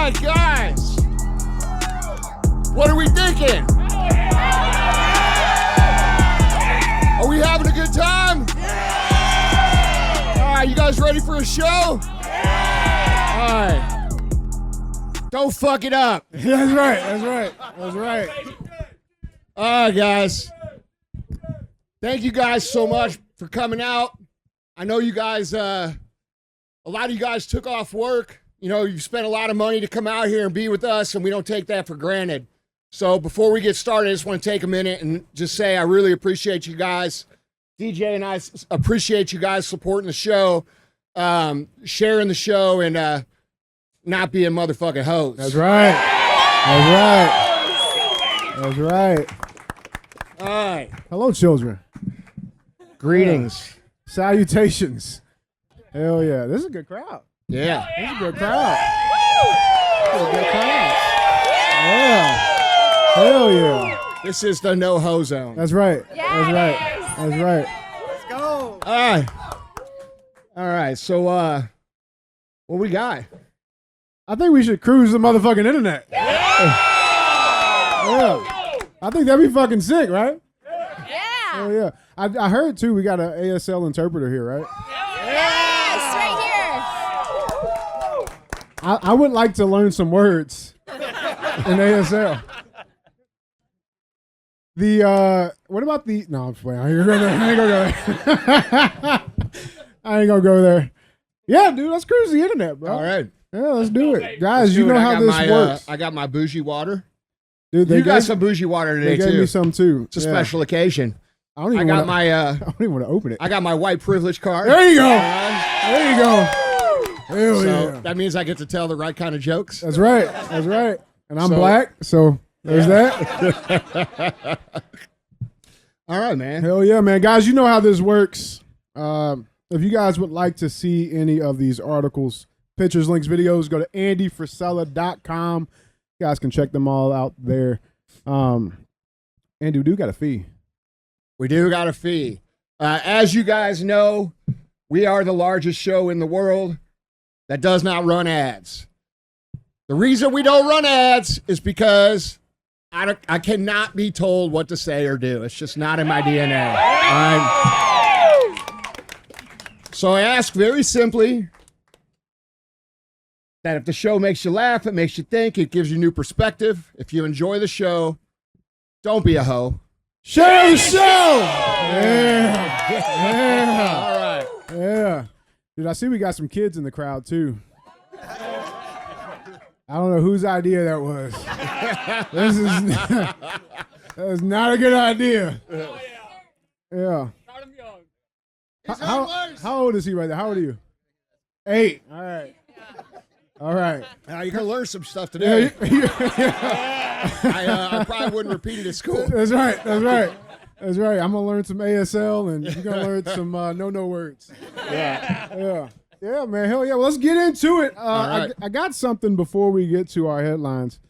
right, guys. What are we thinking? Are we having a good time? All right, you guys ready for a show? All right. Don't fuck it up. That's right. That's right. That's right. All right, guys. Thank you guys so much for coming out. I know you guys, a lot of you guys took off work. You know, you spent a lot of money to come out here and be with us, and we don't take that for granted. So before we get started, I just want to take a minute and just say I really appreciate you guys. DJ and I appreciate you guys supporting the show, sharing the show, and not being motherfucking hoes. That's right. That's right. That's right. All right. Hello, children. Greetings. Salutations. Hell yeah. This is a good crowd. Yeah. This is a good crowd. This is a good crowd. Yeah. Hell yeah. This is the no-ho zone. That's right. Yes. That's right. That's right. Let's go. All right. So, what we got? I think we should cruise the motherfucking internet. Yeah. I think that'd be fucking sick, right? Yeah. Oh yeah. I heard too. We got an ASL interpreter here, right? Yes, right here. I would like to learn some words in ASL. What about the? No, I'm playing. I ain't gonna go there. I ain't gonna go there. Yeah, dude, let's cruise the internet, bro. All right. Yeah, let's do it, guys. You Dude, know how this works. I got my bougie water. Dude, You got some bougie water today, They gave too. me some too. It's a special occasion. I don't even got wanna, my I don't even want to open it. I got my white privilege card. There you go. There you go. Hell So yeah. that means I get to tell the right kind of jokes. That's right. That's right. And I'm So- black, so there's that. All right, man. Hell yeah, man. Guys, you know how this works. If you guys would like to see any of these articles, pictures, links, videos, go to andyfrisella.com. You guys can check them all out there. Andy, we do got a fee. We do got a fee. As you guys know, we are the largest show in the world that does not run ads. The reason we don't run ads is because I cannot be told what to say or do. It's just not in my DNA. So I ask very simply that if the show makes you laugh, it makes you think, it gives you new perspective. If you enjoy the show, don't be a hoe. Share the show! Yeah. Yeah. All right. Yeah. Dude, I see we got some kids in the crowd, too. I don't know whose idea that was. That is not a good idea. Yeah. How old is he right there? How old are you? 8. All right. All right. Now you're gonna learn some stuff today. I probably wouldn't repeat it at school. That's right. That's right. That's right. I'm gonna learn some ASL, and you're gonna learn some no words. Yeah. Yeah. Yeah, man. Hell yeah. Well, let's get into it. right. I got something before we get to our headlines.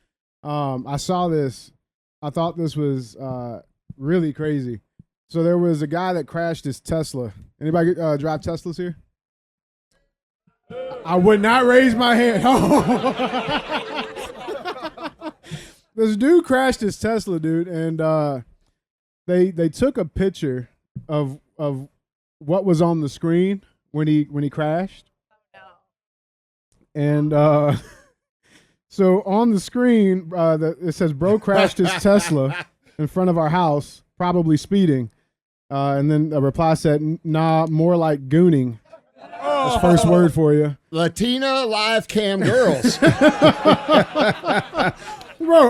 I saw this. I thought this was really crazy. So there was a guy that crashed his Tesla. Anybody drive Teslas here? I would not raise my hand. This dude crashed his Tesla, dude, and they took a picture of what was on the screen when he crashed. Oh, no. And so on the screen, it says, "Bro crashed his Tesla in front of our house, probably speeding." And then a reply said, "Nah, more like gooning." That's first word for you. Latina live cam girls. Bro,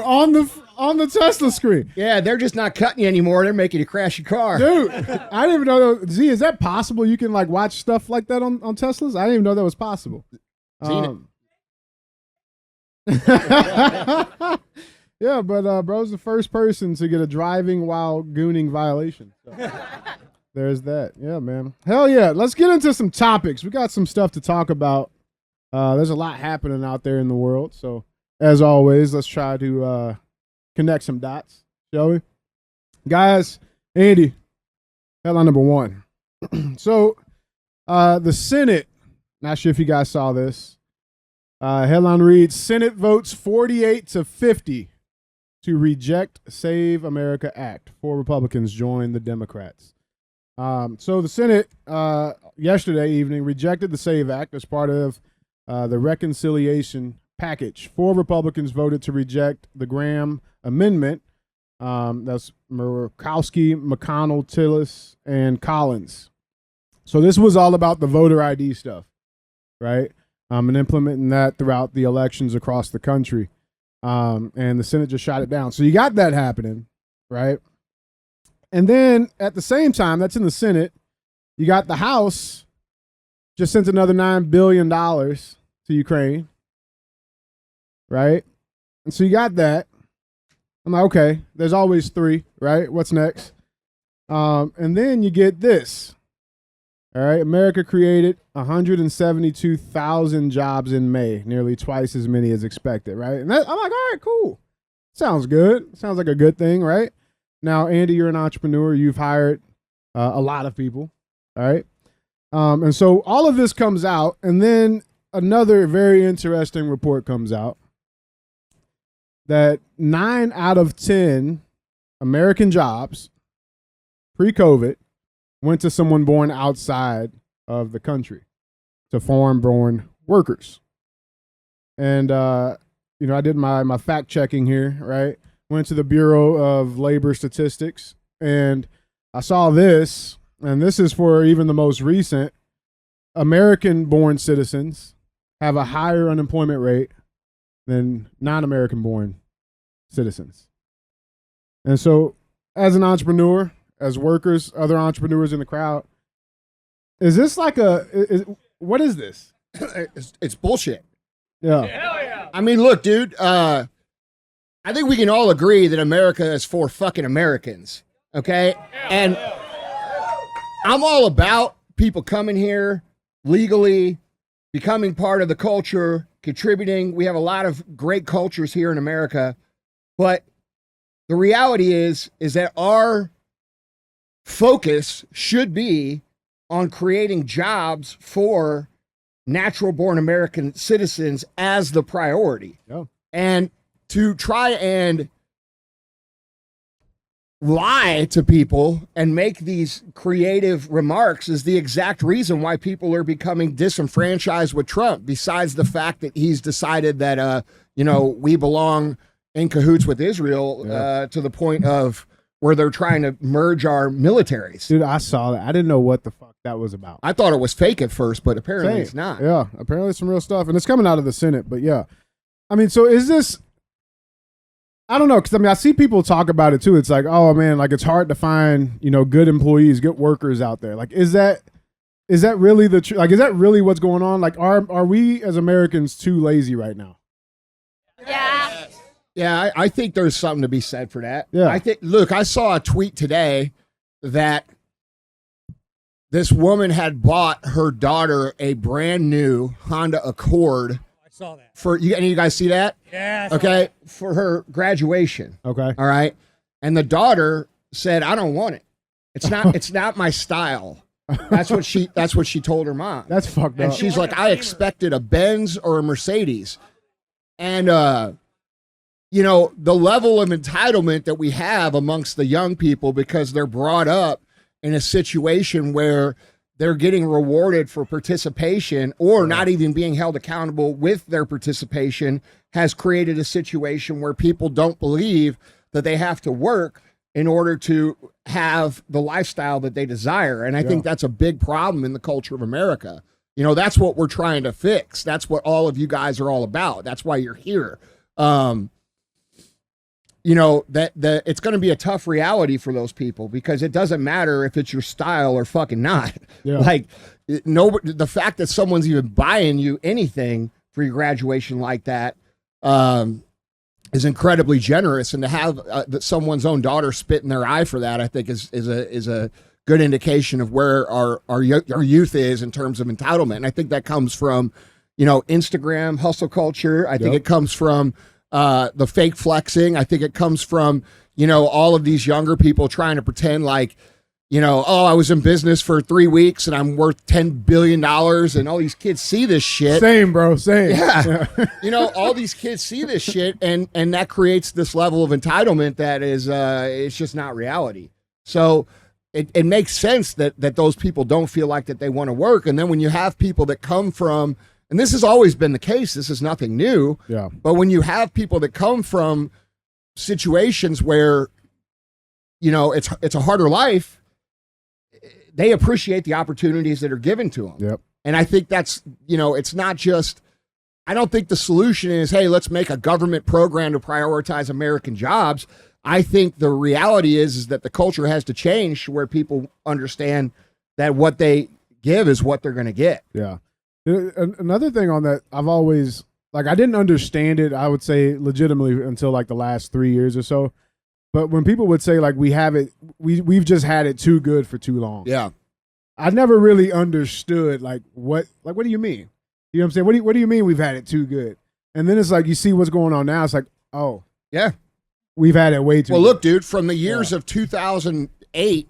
on the Tesla screen. Yeah, they're just not cutting you anymore. They're making you crash your car. Dude, I didn't even know. Z, is that possible? You can like watch stuff like that on Teslas? I didn't even know that was possible. Yeah, but bro's the first person to get a driving while gooning violation. So, there's that. Yeah, man. Hell yeah. Let's get into some topics. We got some stuff to talk about. There's a lot happening out there in the world. So, as always, let's try to connect some dots, shall we? Guys, Andy, headline number 1. So, the Senate, not sure if you guys saw this, Headline reads, Senate votes 48-50 to reject Save America Act. 4 Republicans join the Democrats. So the Senate yesterday evening rejected the SAVE Act as part of the reconciliation package. 4 Republicans voted to reject the Graham amendment. That's Murkowski, McConnell, Tillis, and Collins. So this was all about the voter ID stuff, right? And implementing that throughout the elections across the country. And the Senate just shot it down. So you got that happening, right? And then at the same time, that's in the Senate, you got the House just sent another $9 billion to Ukraine, right? And so you got that. I'm like, okay, there's always 3, right? What's next? And then you get this. All right, America created 172,000 jobs in May, nearly twice as many as expected, right? And I'm like, all right, cool. Sounds good. Sounds like a good thing, right? Now, Andy, you're an entrepreneur. You've hired a lot of people, all right? And so all of this comes out, and then another very interesting report comes out that 9 out of 10 American jobs pre-COVID went to someone born outside of the country, to foreign-born workers. And, I did my fact-checking here, right? Went to the Bureau of Labor Statistics, and I saw this, and this is for even the most recent. American-born citizens have a higher unemployment rate than non-American-born citizens. And so, as an entrepreneur, as workers, other entrepreneurs in the crowd, is this like what is this? It's bullshit. Yeah. Hell yeah. I mean, look, dude, I think we can all agree that America is for fucking Americans, okay? And I'm all about people coming here legally, becoming part of the culture, contributing. We have a lot of great cultures here in America, but the reality is that our focus should be on creating jobs for natural born American citizens as the priority. Yeah. And to try and lie to people and make these creative remarks is the exact reason why people are becoming disenfranchised with Trump, besides the fact that he's decided that, we belong in cahoots with Israel to the point of where they're trying to merge our militaries. Dude, I saw that. I didn't know what the fuck that was about. I thought it was fake at first, but apparently Same. it's not. Yeah, apparently it's some real stuff. And it's coming out of the Senate, but yeah. I mean, so is this... I don't know, because I see people talk about it too. It's like, oh man, like it's hard to find, good employees, good workers out there. Like, is that really the truth? Like, is that really what's going on? Like, are we as Americans too lazy right now? Yeah. Yeah, I think there's something to be said for that. Yeah. I saw a tweet today that this woman had bought her daughter a brand new Honda Accord. I saw that. For you, any of you guys see that? Yeah. I saw Okay, that. for her graduation. Okay. All right, and the daughter said, "I don't want it. It's not my style." That's what she told her mom. That's fucked And up. she's like, "I expected a Benz or a Mercedes," and the level of entitlement that we have amongst the young people because they're brought up in a situation where they're getting rewarded for participation or not even being held accountable with their participation has created a situation where people don't believe that they have to work in order to have the lifestyle that they desire. And I think that's a big problem in the culture of America. That's what we're trying to fix. That's what all of you guys are all about. That's why you're here. That it's going to be a tough reality for those people because it doesn't matter if it's your style or fucking not. Yeah. Like, the fact that someone's even buying you anything for your graduation like that is incredibly generous, and to have someone's own daughter spit in their eye for that, I think is a good indication of where our youth is in terms of entitlement. And I think that comes from Instagram hustle culture. I think it comes from the fake flexing. I think it comes from, all of these younger people trying to pretend like you know, oh, I was in business for 3 weeks and I'm worth $10 billion, and all these kids see this shit. Same, bro. Same. Yeah. You know, all these kids see this shit, and that creates this level of entitlement that is, it's just not reality. So it makes sense that those people don't feel like that they want to work. And then when you have people that come from, and this has always been the case, this is nothing new. Yeah. But when you have people that come from situations where, you know, it's a harder life, they appreciate the opportunities that are given to them. Yep. And I think that's, you know, it's not just, I don't think the solution is, hey, let's make a government program to prioritize American jobs. I think the reality is that the culture has to change to where people understand that what they give is what they're going to get. Yeah. Another thing on that, I've always, like, I didn't understand it, I would say, legitimately until like the last 3 years or so. But when people would say, like, we've just had it too good for too long. Yeah. I never really understood, like, what do you mean? You know what I'm saying? What do you mean we've had it too good? And then it's like, you see what's going on now. It's like, oh. Yeah. We've had it way too Well, good. look, dude, from the years of 2008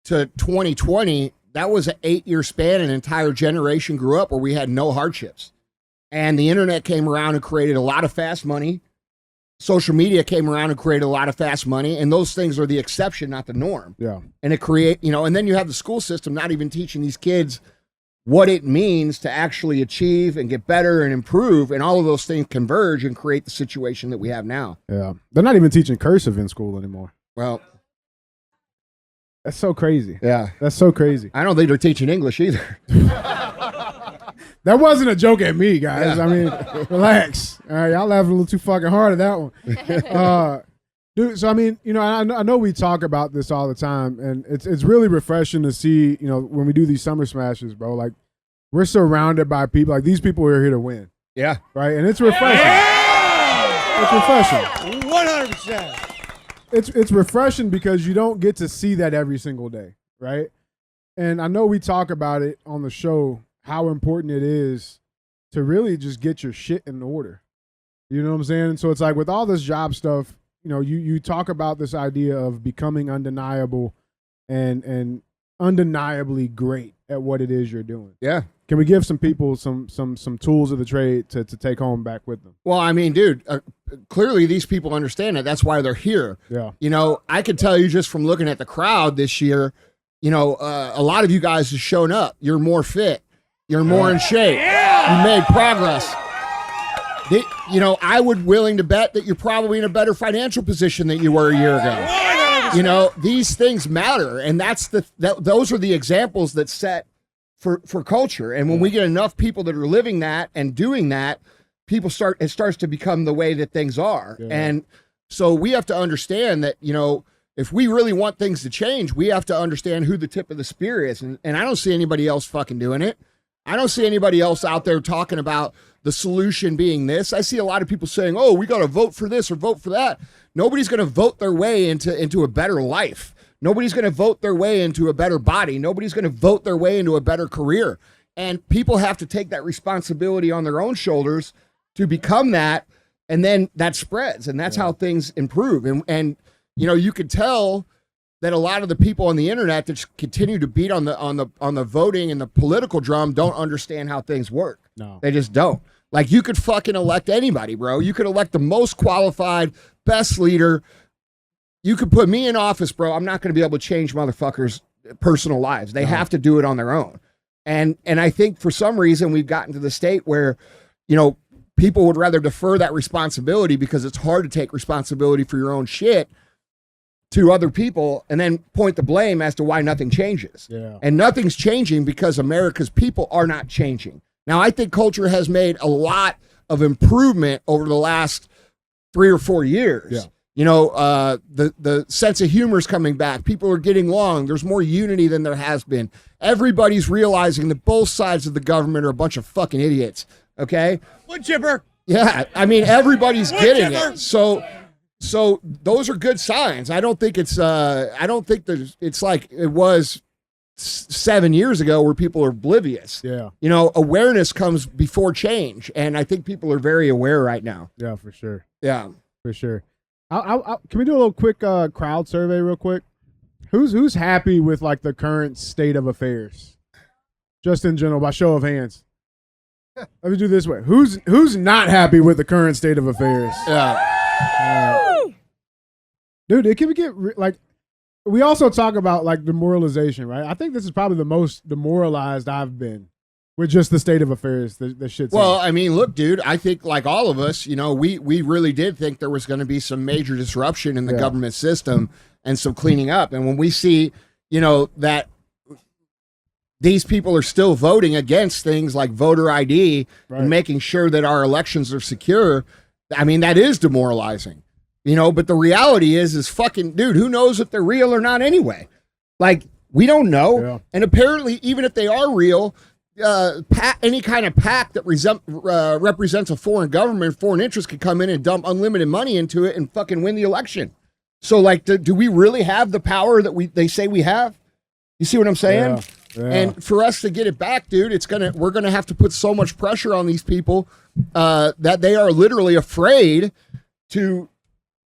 to 2020, that was an 8-year span. An entire generation grew up where we had no hardships. And the internet came around and created a lot of fast money. Social media came around and created a lot of fast money, and those things are the exception, not the norm. Yeah. And and then you have the school system not even teaching these kids what it means to actually achieve and get better and improve, and all of those things converge and create the situation that we have now. Yeah. They're not even teaching cursive in school anymore. Well, that's so crazy. yeah. That's so crazy. I don't think they're teaching English either. That wasn't a joke at me, guys. Yeah. I mean, relax. All right, y'all laughing a little too fucking hard at that one. Dude, so I mean, you know, I know we talk about this all the time, and it's really refreshing to see, you know, when we do these summer smashes, bro. Like, we're surrounded by people. Like, these people are here to win, Yeah. right? And it's refreshing. Yeah! It's refreshing. 100%. It's refreshing because you don't get to see that every single day, right? And I know we talk about it on the show, how important it is to really just get your shit in order. You know what I'm saying? And so it's like with all this job stuff, you know, you talk about this idea of becoming undeniable and undeniably great at what it is you're doing. Yeah. Can we give some people some tools of the trade to take home back with them? Well, I mean, dude, clearly these people understand it. That's why they're here. Yeah. You know, I can tell you just from looking at the crowd this year, you know, a lot of you guys have shown up. You're more fit. You're more in shape. Yeah. You made progress. You know, I would willing to bet that you're probably in a better financial position than you were a year ago. 100%. You know, these things matter, and those are the examples that set for culture. And when we get enough people that are living that and doing that, it starts to become the way that things are. Yeah. And so we have to understand that, you know, if we really want things to change, we have to understand who the tip of the spear is. And I don't see anybody else fucking doing it. I don't see anybody else out there talking about the solution being this. I see a lot of people saying, oh, we got to vote for this or vote for that. Nobody's going to vote their way into a better life. Nobody's going to vote their way into a better body. Nobody's going to vote their way into a better career. And people have to take that responsibility on their own shoulders to become that. And then that spreads, and that's how things improve. And you know, you could tell that a lot of the people on the internet that continue to beat on the voting and the political drum don't understand how things work. No. They just don't. Like, you could fucking elect anybody, bro. You could elect the most qualified, best leader. You could put me in office, bro. I'm not going to be able to change motherfuckers' personal lives. They have to do it on their own. And I think for some reason we've gotten to the state where, you know, people would rather defer that responsibility because it's hard to take responsibility for your own shit to other people and then point the blame as to why nothing changes. Yeah. And nothing's changing because America's people are not changing. Now, I think culture has made a lot of improvement over the last 3 or 4 years. Yeah. You know, the sense of humor is coming back. People are getting along. There's more unity than there has been. Everybody's realizing that both sides of the government are a bunch of fucking idiots. Okay? Wood chipper. Yeah. I mean, everybody's getting Whatever. it. So those are good signs. I don't think it's it's like it was 7 years ago where people are oblivious. Yeah. You know, awareness comes before change, and I think people are very aware right now. Yeah, for sure. Yeah. For sure. Can we do a little quick crowd survey real quick? Who's happy with like the current state of affairs? Just in general, by show of hands. Let me do it this way. Who's not happy with the current state of affairs? Yeah. Dude, it can get like. We also talk about like demoralization, right? I think this is probably the most demoralized I've been with just the state of affairs. The shit's Well, I mean, look, dude, I think like all of us, you know, we really did think there was going to be some major disruption in the government system and some cleaning up. And when we see, you know, that these people are still voting against things like voter ID and making sure that our elections are secure, I mean, that is demoralizing. You know, but the reality is fucking, dude, who knows if they're real or not anyway? Like, we don't know. Yeah. And apparently, even if they are real, any kind of PAC that represents a foreign government, foreign interest could come in and dump unlimited money into it and fucking win the election. So, like, do we really have the power that they say we have? You see what I'm saying? Yeah. Yeah. And for us to get it back, dude, we're gonna have to put so much pressure on these people that they are literally afraid to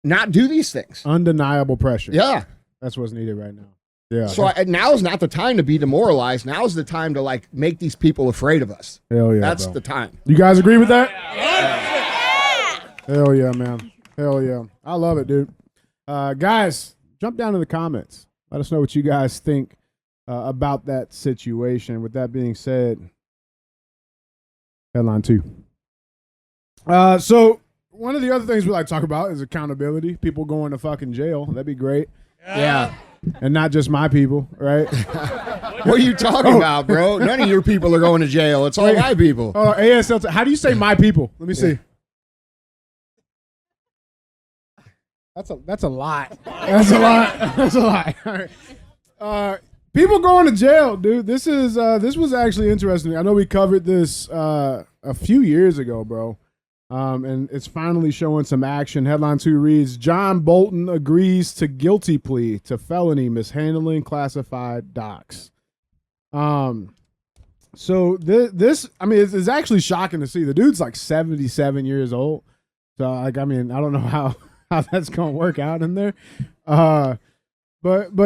not do these things. Undeniable pressure. Yeah. That's what's needed right now. Yeah. So now is not the time to be demoralized. Now is the time to like make these people afraid of us. Hell yeah. That's the time. You guys agree with that? Yeah. Hell yeah, man. Hell yeah. I love it, dude. Guys, jump down in the comments. Let us know what you guys think about that situation. With that being said, headline 2. So one of the other things we like to talk about is accountability. People going to fucking jail. That'd be great. Yeah. And not just my people, right? What are you talking about, bro? None of your people are going to jail. It's all my people. Oh, ASL. How do you say my people? Let me see. That's a lot. That's a lot. That's a lot. All right. People going to jail, dude. This was actually interesting. I know we covered this a few years ago, bro. And it's finally showing some action. Headline 2 reads, John Bolton agrees to guilty plea to felony mishandling classified docs. So this, I mean, it's actually shocking to see. The dude's like 77 years old. So, like, I mean, I don't know how that's going to work out in there. But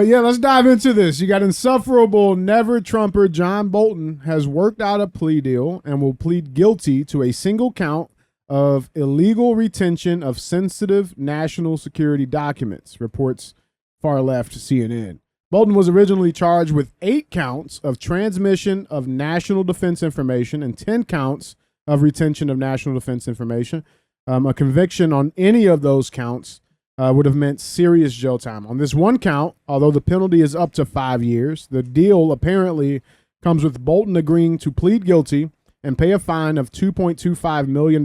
yeah, let's dive into this. You got insufferable never-Trumper John Bolton has worked out a plea deal and will plead guilty to a single count of illegal retention of sensitive national security documents, reports far left CNN. Bolton was originally charged with 8 counts of transmission of national defense information and 10 counts of retention of national defense information. A conviction on any of those counts would have meant serious jail time. On this one count, although the penalty is up to 5 years, the deal apparently comes with Bolton agreeing to plead guilty and pay a fine of $2.25 million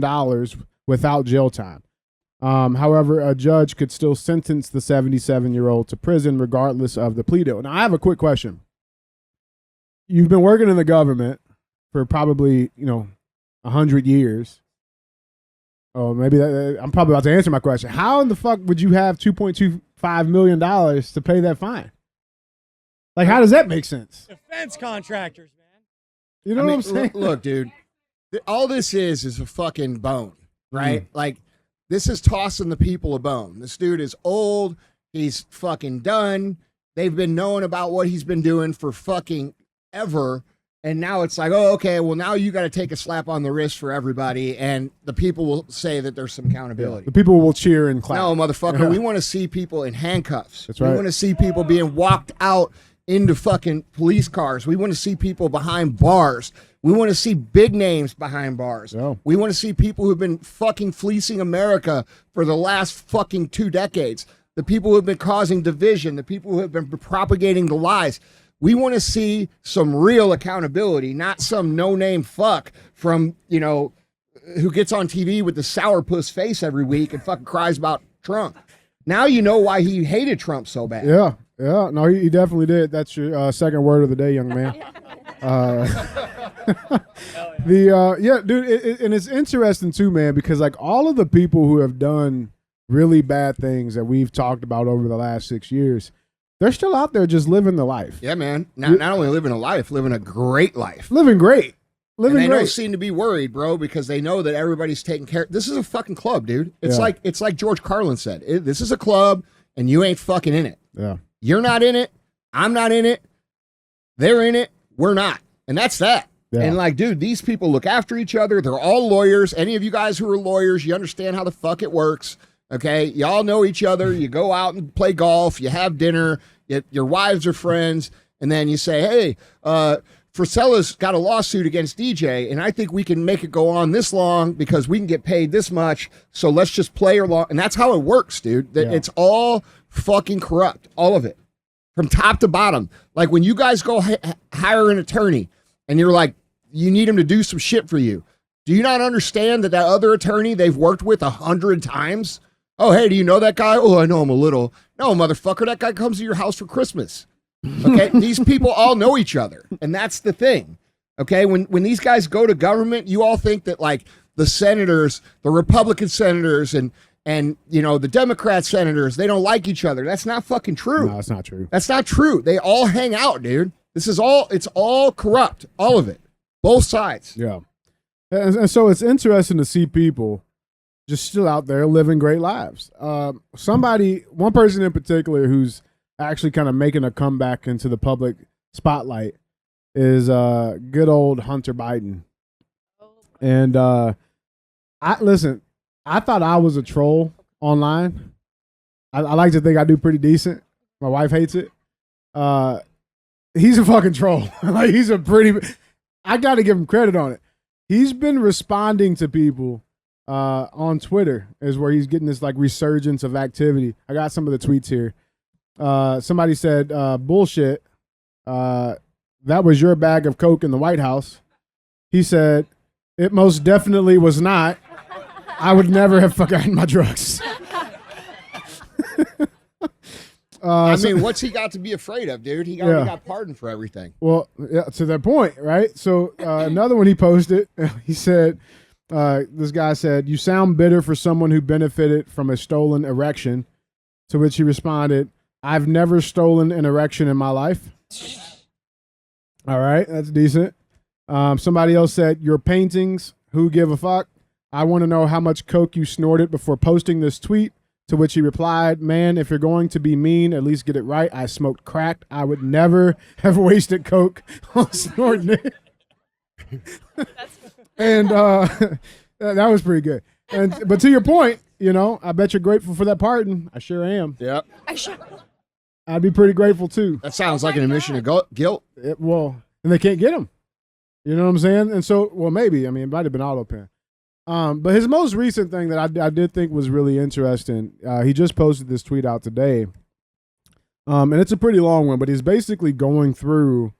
without jail time. However, a judge could still sentence the 77-year-old to prison regardless of the plea deal. Now, I have a quick question. You've been working in the government for probably, 100 years. Oh, maybe I'm probably about to answer my question. How in the fuck would you have $2.25 million to pay that fine? Like, how does that make sense? Defense contractors, man. You know what I'm saying? Look, dude, all this is a fucking bone, right? Like, this is tossing the people a bone. This dude is old. He's fucking done. They've been knowing about what he's been doing for fucking ever. And now it's like, oh, okay, well, now you got to take a slap on the wrist for everybody. And the people will say that there's some accountability. Yeah, the people will cheer and clap. No, motherfucker. Yeah. We want to see people in handcuffs. That's right. We want to see people being walked out into fucking police cars. We want to see people behind bars. We want to see big names behind bars. Oh. We want to see people who've been fucking fleecing America for the last fucking 2 decades. The people who have been causing division. The people who have been propagating the lies. We want to see some real accountability, not some no-name fuck from, who gets on TV with the sourpuss face every week and fucking cries about Trump. Now you know why he hated Trump so bad. Yeah. No, he definitely did. That's your second word of the day, young man. Dude, and it's interesting too, man, because like all of the people who have done really bad things that we've talked about over the last 6 years, they're still out there just living the life. Yeah, man. Not only living a life, living a great life. Living great. And they don't seem to be worried, bro, because they know that everybody's taking care. This is a fucking club, dude. It's like George Carlin said. This is a club, and you ain't fucking in it. Yeah. You're not in it. I'm not in it. They're in it. We're not. And that's that. Yeah. And like, dude, these people look after each other. They're all lawyers. Any of you guys who are lawyers, you understand how the fuck it works. Okay. Y'all know each other. You go out and play golf. You have dinner. Your wives are friends. And then you say, hey, Frisella's got a lawsuit against DJ, and I think we can make it go on this long because we can get paid this much. So let's just play along. And that's how it works, dude. Yeah. It's all fucking corrupt. All of it. From top to bottom. Like when you guys go hire an attorney and you're like, you need him to do some shit for you. Do you not understand that other attorney they've worked with 100 times? Oh, hey, do you know that guy? Oh, I know him a little. No, motherfucker, that guy comes to your house for Christmas. Okay, these people all know each other, and that's the thing. Okay, when these guys go to government, you all think that like the senators, the Republican senators, and you know the Democrat senators, they don't like each other. That's not fucking true. No, that's not true. That's not true. They all hang out, dude. It's all corrupt, all of it, both sides. Yeah, and so it's interesting to see people just still out there living great lives. One person in particular who's actually kind of making a comeback into the public spotlight is good old Hunter Biden. And I thought I was a troll online. I like to think I do pretty decent. My wife hates it. He's a fucking troll. Like I got to give him credit on it. He's been responding to people on Twitter is where he's getting this like resurgence of activity. I got some of the tweets here. Somebody said, bullshit. That was your bag of coke in the White House. He said, it most definitely was not. I would never have forgotten my drugs. I mean, what's he got to be afraid of, dude? He already got pardoned for everything. Well, yeah, to that point, right? So another one he posted, he said, this guy said, you sound bitter for someone who benefited from a stolen erection. To which he responded, I've never stolen an erection in my life. All right, that's decent. Somebody else said, your paintings, who give a fuck? I want to know how much coke you snorted before posting this tweet. To which he replied, man, if you're going to be mean, at least get it right. I smoked crack. I would never have wasted coke on snorting it. And that was pretty good. But to your point, you know, I bet you're grateful for that pardon. I sure am. Yep. I'd be pretty grateful too. That sounds like an admission of guilt. And they can't get him. You know what I'm saying? And so, well, maybe. I mean, it might have been auto pen. But his most recent thing that I did think was really interesting, he just posted this tweet out today. And it's a pretty long one, but he's basically going through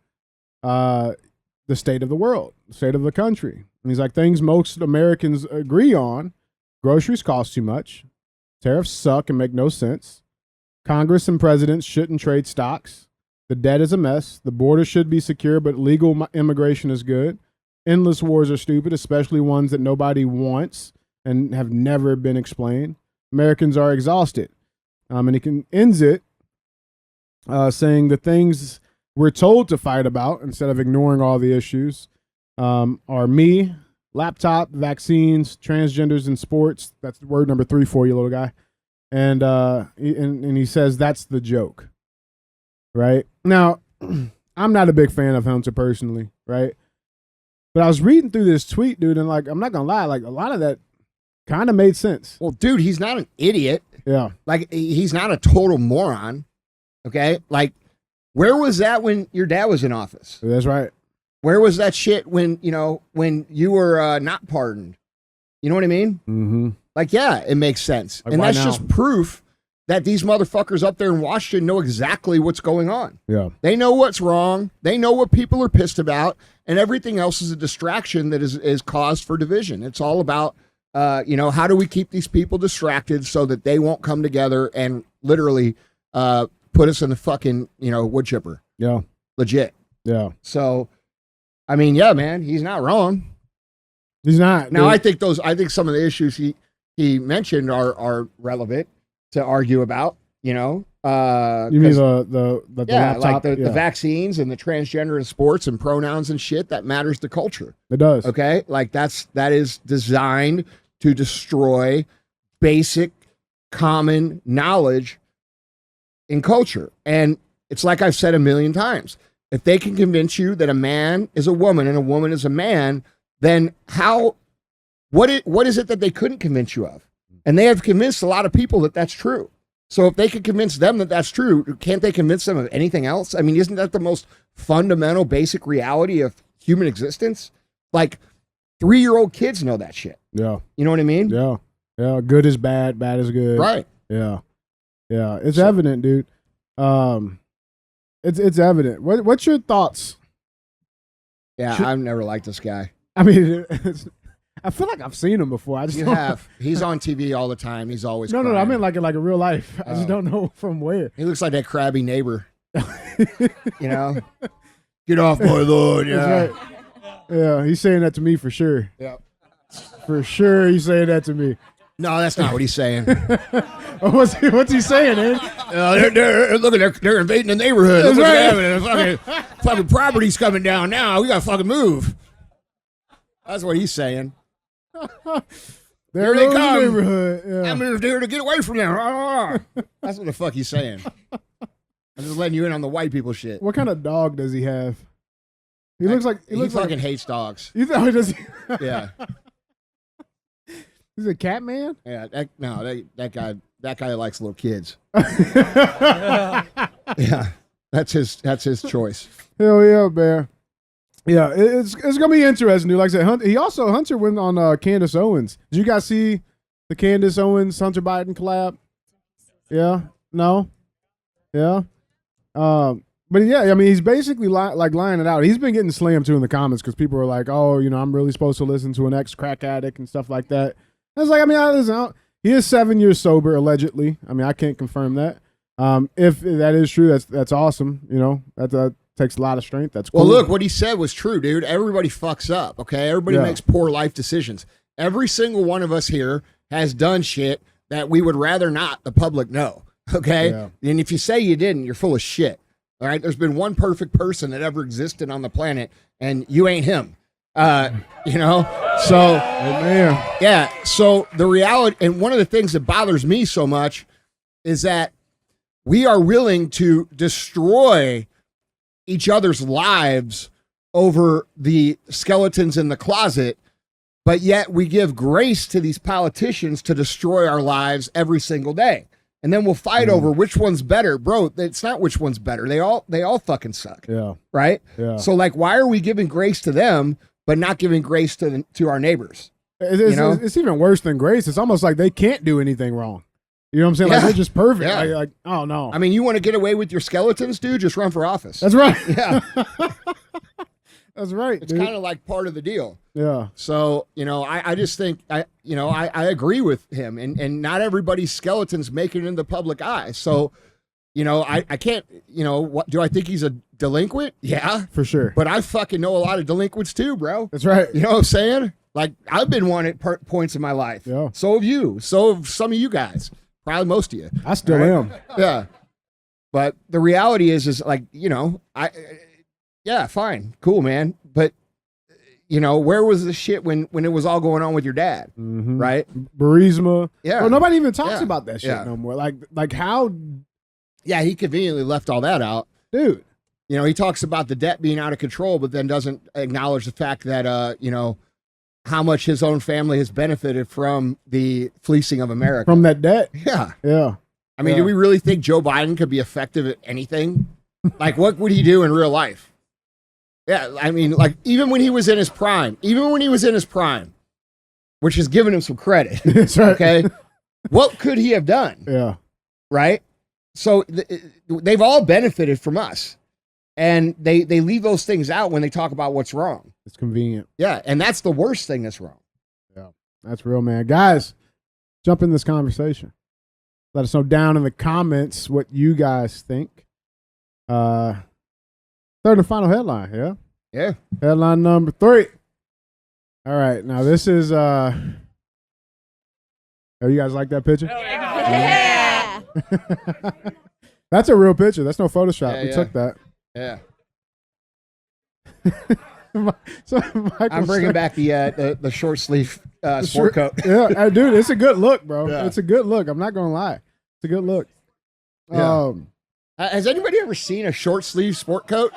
the state of the world, the state of the country. And he's like, things most Americans agree on. Groceries cost too much. Tariffs suck and make no sense. Congress and presidents shouldn't trade stocks. The debt is a mess. The border should be secure, but legal immigration is good. Endless wars are stupid, especially ones that nobody wants and have never been explained. Americans are exhausted. And he ends it saying the things we're told to fight about instead of ignoring all the issues are me, laptop, vaccines, transgenders in sports. That's word number 3 for you, little guy. And he says that's the joke, right? Now, I'm not a big fan of Hunter personally, right? But I was reading through this tweet, dude, and like, I'm not gonna lie, like a lot of that kind of made sense. Well, dude, he's not an idiot. Yeah. Like, he's not a total moron. Okay? Like, where was that when your dad was in office? That's right. Where was that shit when you were not pardoned? You know what I mean? Mm-hmm. Like, yeah, it makes sense. Like, and that's now? just proof that these motherfuckers up there in Washington know exactly what's going on. Yeah. They know what's wrong. They know what people are pissed about. And everything else is a distraction that is cause for division. It's all about, how do we keep these people distracted so that they won't come together and literally put us in the fucking, wood chipper. Yeah. Legit. Yeah. So, I mean, yeah, man, he's not wrong. He's not. Now, dude. I think some of the issues he mentioned are relevant to argue about, You mean the laptop? like the vaccines and the transgender in sports and pronouns and shit that matters to culture. It does. Okay, like that is designed to destroy basic common knowledge in culture. And it's like I've said a million times. If they can convince you that a man is a woman and a woman is a man, then what is it that they couldn't convince you of? And they have convinced a lot of people that that's true. So if they could convince them that that's true, can't they convince them of anything else? I mean, isn't that the most fundamental, basic reality of human existence? Like 3-year-old kids know that shit. Yeah. You know what I mean? Yeah. Yeah. Good is bad. Bad is good. Right. Yeah. Yeah. It's evident, dude. It's evident. What's your thoughts? Yeah, I've never liked this guy. I mean, I feel like I've seen him before. I just You have. He's on TV all the time. He's always No, crying. I mean like in real life. I just don't know from where. He looks like that crabby neighbor. You know? Get off my lawn, yeah. That's right. Yeah, he's saying that to me for sure. Yeah. For sure, he's saying that to me. No, that's not what he's saying. What's he saying, Ed? They're invading the neighborhood. That's Look right. what's happening. Fucking property's coming down now. We gotta fucking move. That's what he's saying. There Here they goes the come. neighborhood. Yeah. I moved here to get away from them. That's what the fuck he's saying. I'm just letting you in on the white people shit. What kind of dog does he have? He looks like he fucking hates dogs. You thought does he? Yeah. He's a cat man. Yeah, that guy likes little kids. Yeah, that's his choice. Hell yeah, bear. Yeah, it's gonna be interesting, dude. Like I said, Hunter went on Candace Owens. Did you guys see the Candace Owens Hunter Biden collab? Yeah, no, yeah. But yeah, I mean, he's basically lying it out. He's been getting slammed too in the comments because people are like, "Oh, I'm really supposed to listen to an ex-crack addict and stuff like that." I was like, I mean, he is 7 years sober allegedly. I mean, I can't confirm that. If that is true, that's awesome. That takes a lot of strength. That's cool. Well, look, what he said was true, dude. Everybody fucks up. Okay, everybody makes poor life decisions. Every single one of us here has done shit that we would rather not the public know. Okay, and if you say you didn't, you're full of shit. All right, there's been one perfect person that ever existed on the planet, and you ain't him. So yeah. So the reality, and one of the things that bothers me so much is that we are willing to destroy each other's lives over the skeletons in the closet, but yet we give grace to these politicians to destroy our lives every single day. And then we'll fight over which one's better. Bro, it's not which one's better. They all fucking suck. Yeah. Right? Yeah. So like, why are we giving grace to them but not giving grace to our neighbors? It's even worse than grace. It's almost like they can't do anything wrong. You know what I'm saying? Like they're just perfect. Yeah. Like, oh no. I mean, you want to get away with your skeletons, dude? Just run for office. That's right. Yeah. That's right. It's kind of like part of the deal. Yeah. So, I just think I agree with him, and not everybody's skeletons make it in the public eye. So, I can't, what do I think he's a delinquent? Yeah. For sure. But I fucking know a lot of delinquents too, bro. That's right. You know what I'm saying? Like, I've been one at points in my life. Yeah. So have you. So have some of you guys. Probably most of you. I still am. Yeah. But the reality is like, yeah, fine. Cool, man. But, where was the shit when it was all going on with your dad? Mm-hmm. Right? Burisma. Yeah. Well, nobody even talks about that shit no more. Like how? Yeah, he conveniently left all that out. Dude. He talks about the debt being out of control, but then doesn't acknowledge the fact that, how much his own family has benefited from the fleecing of America. From that debt? Yeah. Yeah. I mean, do we really think Joe Biden could be effective at anything? Like, what would he do in real life? Yeah, I mean, like, even when he was in his prime, which has given him some credit. That's right. Okay. What could he have done? Yeah. Right? So they've all benefited from us. And they leave those things out when they talk about what's wrong. It's convenient. Yeah, and that's the worst thing that's wrong. Yeah, that's real, man. Guys, jump in this conversation. Let us know down in the comments what you guys think. Third and final headline, yeah? Yeah. Headline number 3. All right, now this is, oh, you guys like that picture? Yeah. That's a real picture. That's no Photoshop. Yeah, we yeah. took that. Yeah. So I'm bringing back the short sleeve sport coat. Yeah, dude, it's a good look, bro. Yeah. It's a good look. I'm not gonna lie, it's a good look. Yeah. Has anybody ever seen a short sleeve sport coat?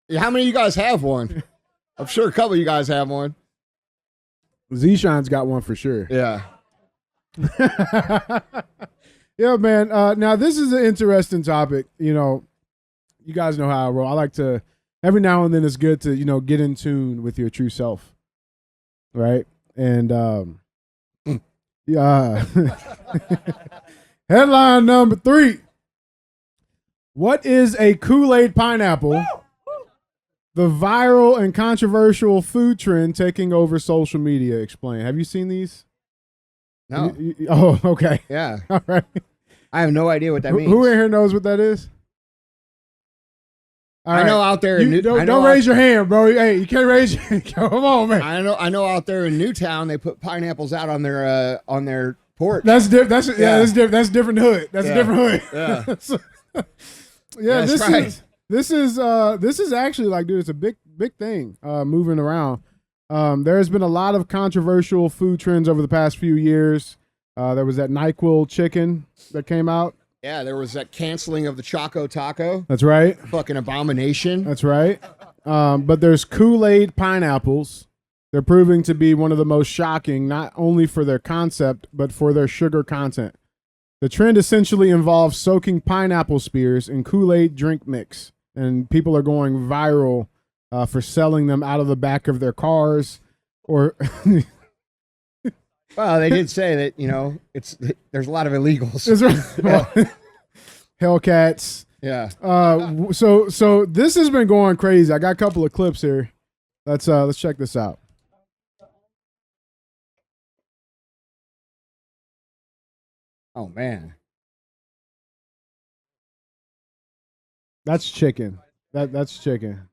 Yeah, how many of you guys have one? I'm sure a couple of you guys have one. Zeshan's got one for sure. Yeah. Yeah, man. Now this is an interesting topic. You know, you guys know how I roll. I like to every now and then. It's good to get in tune with your true self, right? And yeah. Headline number 3. What is a Kool-Aid pineapple? The viral and controversial food trend taking over social media. Explain. Have you seen these? No. Oh, okay. Yeah. All right. I have no idea what that means. Who in here knows what that is? All I right. know out there. Don't raise your hand, bro. Hey, you can't raise your hand. Come on, man. I know out there in Newtown they put pineapples out on their porch. That's different. That's different. That's a different hood. That's a different hood. Yeah. Yeah. That's right. This is actually like, dude, it's a big thing moving around. There has been a lot of controversial food trends over the past few years. There was that NyQuil chicken that came out. Yeah, there was that canceling of the Choco Taco. That's right. Fucking abomination. That's right. But there's Kool-Aid pineapples. They're proving to be one of the most shocking, not only for their concept, but for their sugar content. The trend essentially involves soaking pineapple spears in Kool-Aid drink mix, and people are going viral for selling them out of the back of their cars. Or, well, they did say that there's a lot of illegals. Hellcats. Yeah. So this has been going crazy. I got a couple of clips here. Let's check this out. Oh man. That's chicken. That's chicken.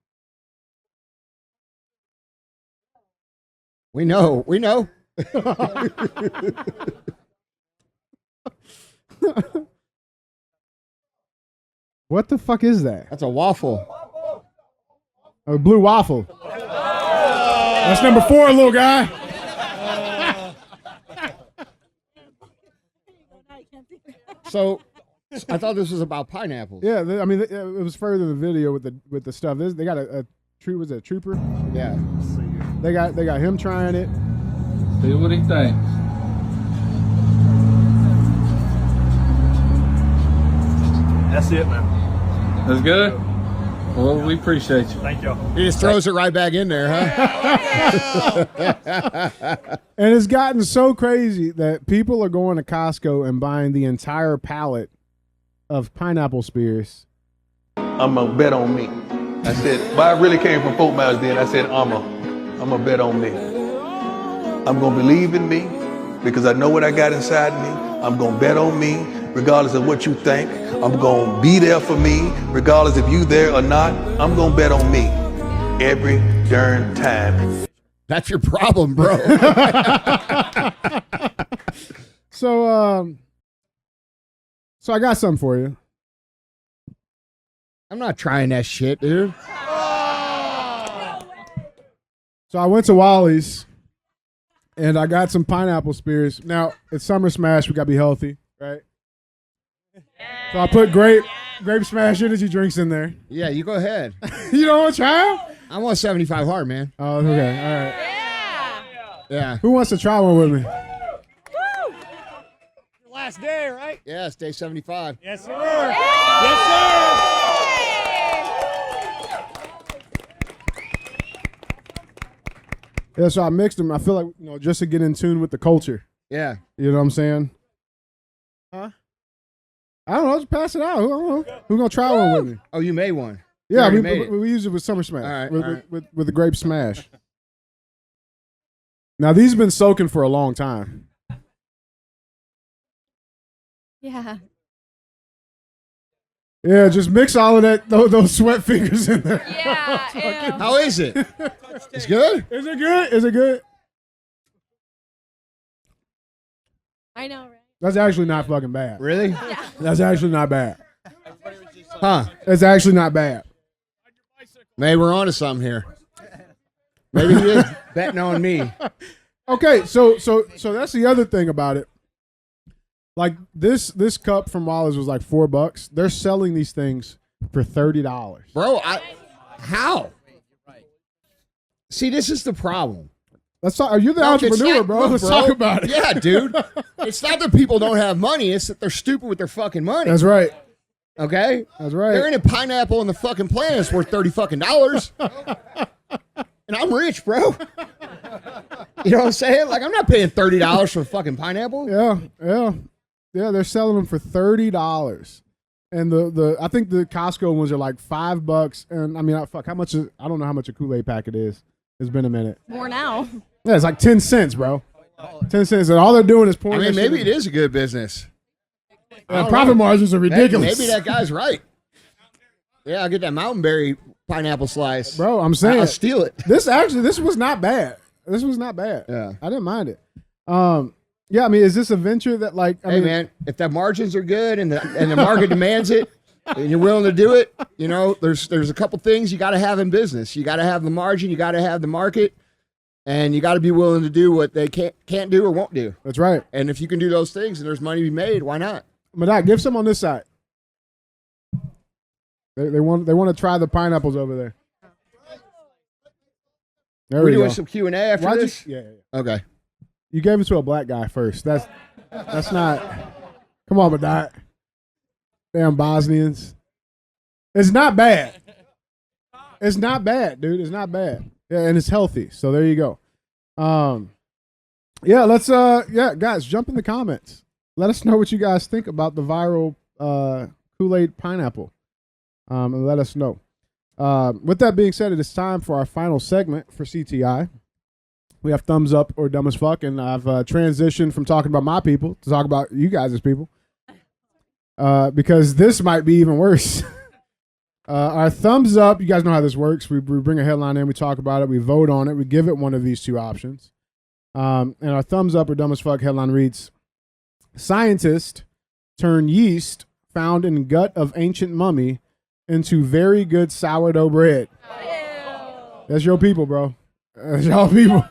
We know. What the fuck is that? That's a waffle. A blue waffle. That's number 4, little guy. So, I thought this was about pineapples. Yeah, I mean, it was further in the video with the stuff. They got a was it a trooper? Yeah. They got him trying it. See what he thinks. That's it, man. That's good? Well, we appreciate you. Thank y'all. He just throws it right back in there, huh? And it's gotten so crazy that people are going to Costco and buying the entire pallet of pineapple spears. I'm going to bet on me. I said, but I really came from 4 miles then. I said, I'm going to bet on me. I'm going to believe in me because I know what I got inside me. I'm going to bet on me regardless of what you think. I'm going to be there for me regardless if you there or not. I'm going to bet on me every darn time. That's your problem, bro. So I got something for you. I'm not trying that shit, dude. So I went to Wally's and I got some pineapple spears. Now, it's Summer Smash. We got to be healthy, right? So I put grape smash energy drinks in there. Yeah, you go ahead. You don't want to try them? I want 75 hard, man. Oh, okay. All right. Yeah. Who wants to try one with me? Last day, right? Yeah, it's day 75. Yes, sir. Yes, sir. Yeah, so I mixed them. I feel like, just to get in tune with the culture. Yeah. You know what I'm saying? Huh? I don't know. Just pass it out. Who's going to try one with me? Oh, you made one. Yeah, You we already made it. use it with Summer Smash. All right. With the grape smash. Now, these have been soaking for a long time. Yeah. Yeah, just mix all of that those sweat fingers in there. Yeah. How is it? It's good? Is it good? Is it good? I know, right? That's actually not fucking bad. Really? Yeah. That's actually not bad. Huh. It's actually not bad. Maybe we're onto something here. Maybe he is betting on me. Okay, so that's the other thing about it. Like this cup from Waller's was like $4. They're selling these things for $30. Bro, how? See, this is the problem. Let's talk. Are you the No, it's entrepreneur, not- bro? look, Let's bro. talk about it. Yeah, dude. It's not that people don't have money. It's that they're stupid with their fucking money. That's right. Okay? That's right. There ain't a pineapple on the fucking planet that's worth $30 fucking dollars. And I'm rich, bro. You know what I'm saying? Like, I'm not paying $30 for a fucking pineapple. Yeah. They're selling them for $30, and the I think the Costco ones are like $5. And I mean, how much is? I don't know how much a Kool-Aid packet is. It's been a minute. More now. Yeah, it's like 10 cents, bro. 10 cents, and all they're doing is pouring. I mean, that shit maybe in. it is a good business. Profit margins are ridiculous. Maybe that guy's right. Yeah, I'll get that Mountain Berry pineapple slice. Bro, I'm saying I'll steal it. This was not bad. This was not bad. Yeah. I didn't mind it. Yeah, I mean, is this a venture that like? I Hey, mean, man, if the margins are good and the market demands it, and you're willing to do it, you know, there's a couple things you got to have in business. You got to have the margin, you got to have the market, and you got to be willing to do what they can't do or won't do. That's right. And if you can do those things and there's money to be made, why not? Madak, give some on this side. They want to try the pineapples over there. There We're we doing go. some Q&A after Why'd you- this? yeah. Okay. You gave it to a black guy first. That's not. Come on, Madak. Damn Bosnians. It's not bad. It's not bad, dude. It's not bad. Yeah, and it's healthy. So there you go. Yeah, let's guys, jump in the comments. Let us know what you guys think about the viral Kool-Aid pineapple. And let us know. With that being said, it is time for our final segment for CTI. We have thumbs up or dumb as fuck, and I've transitioned from talking about my people to talk about you guys as people. Because this might be even worse. Our thumbs up, you guys know how this works. We bring a headline in, we talk about it, we vote on it, we give it one of these two options. And our thumbs up or dumb as fuck headline reads, scientist turn yeast found in gut of ancient mummy into very good sourdough bread. That's your people, bro. That's y'all people.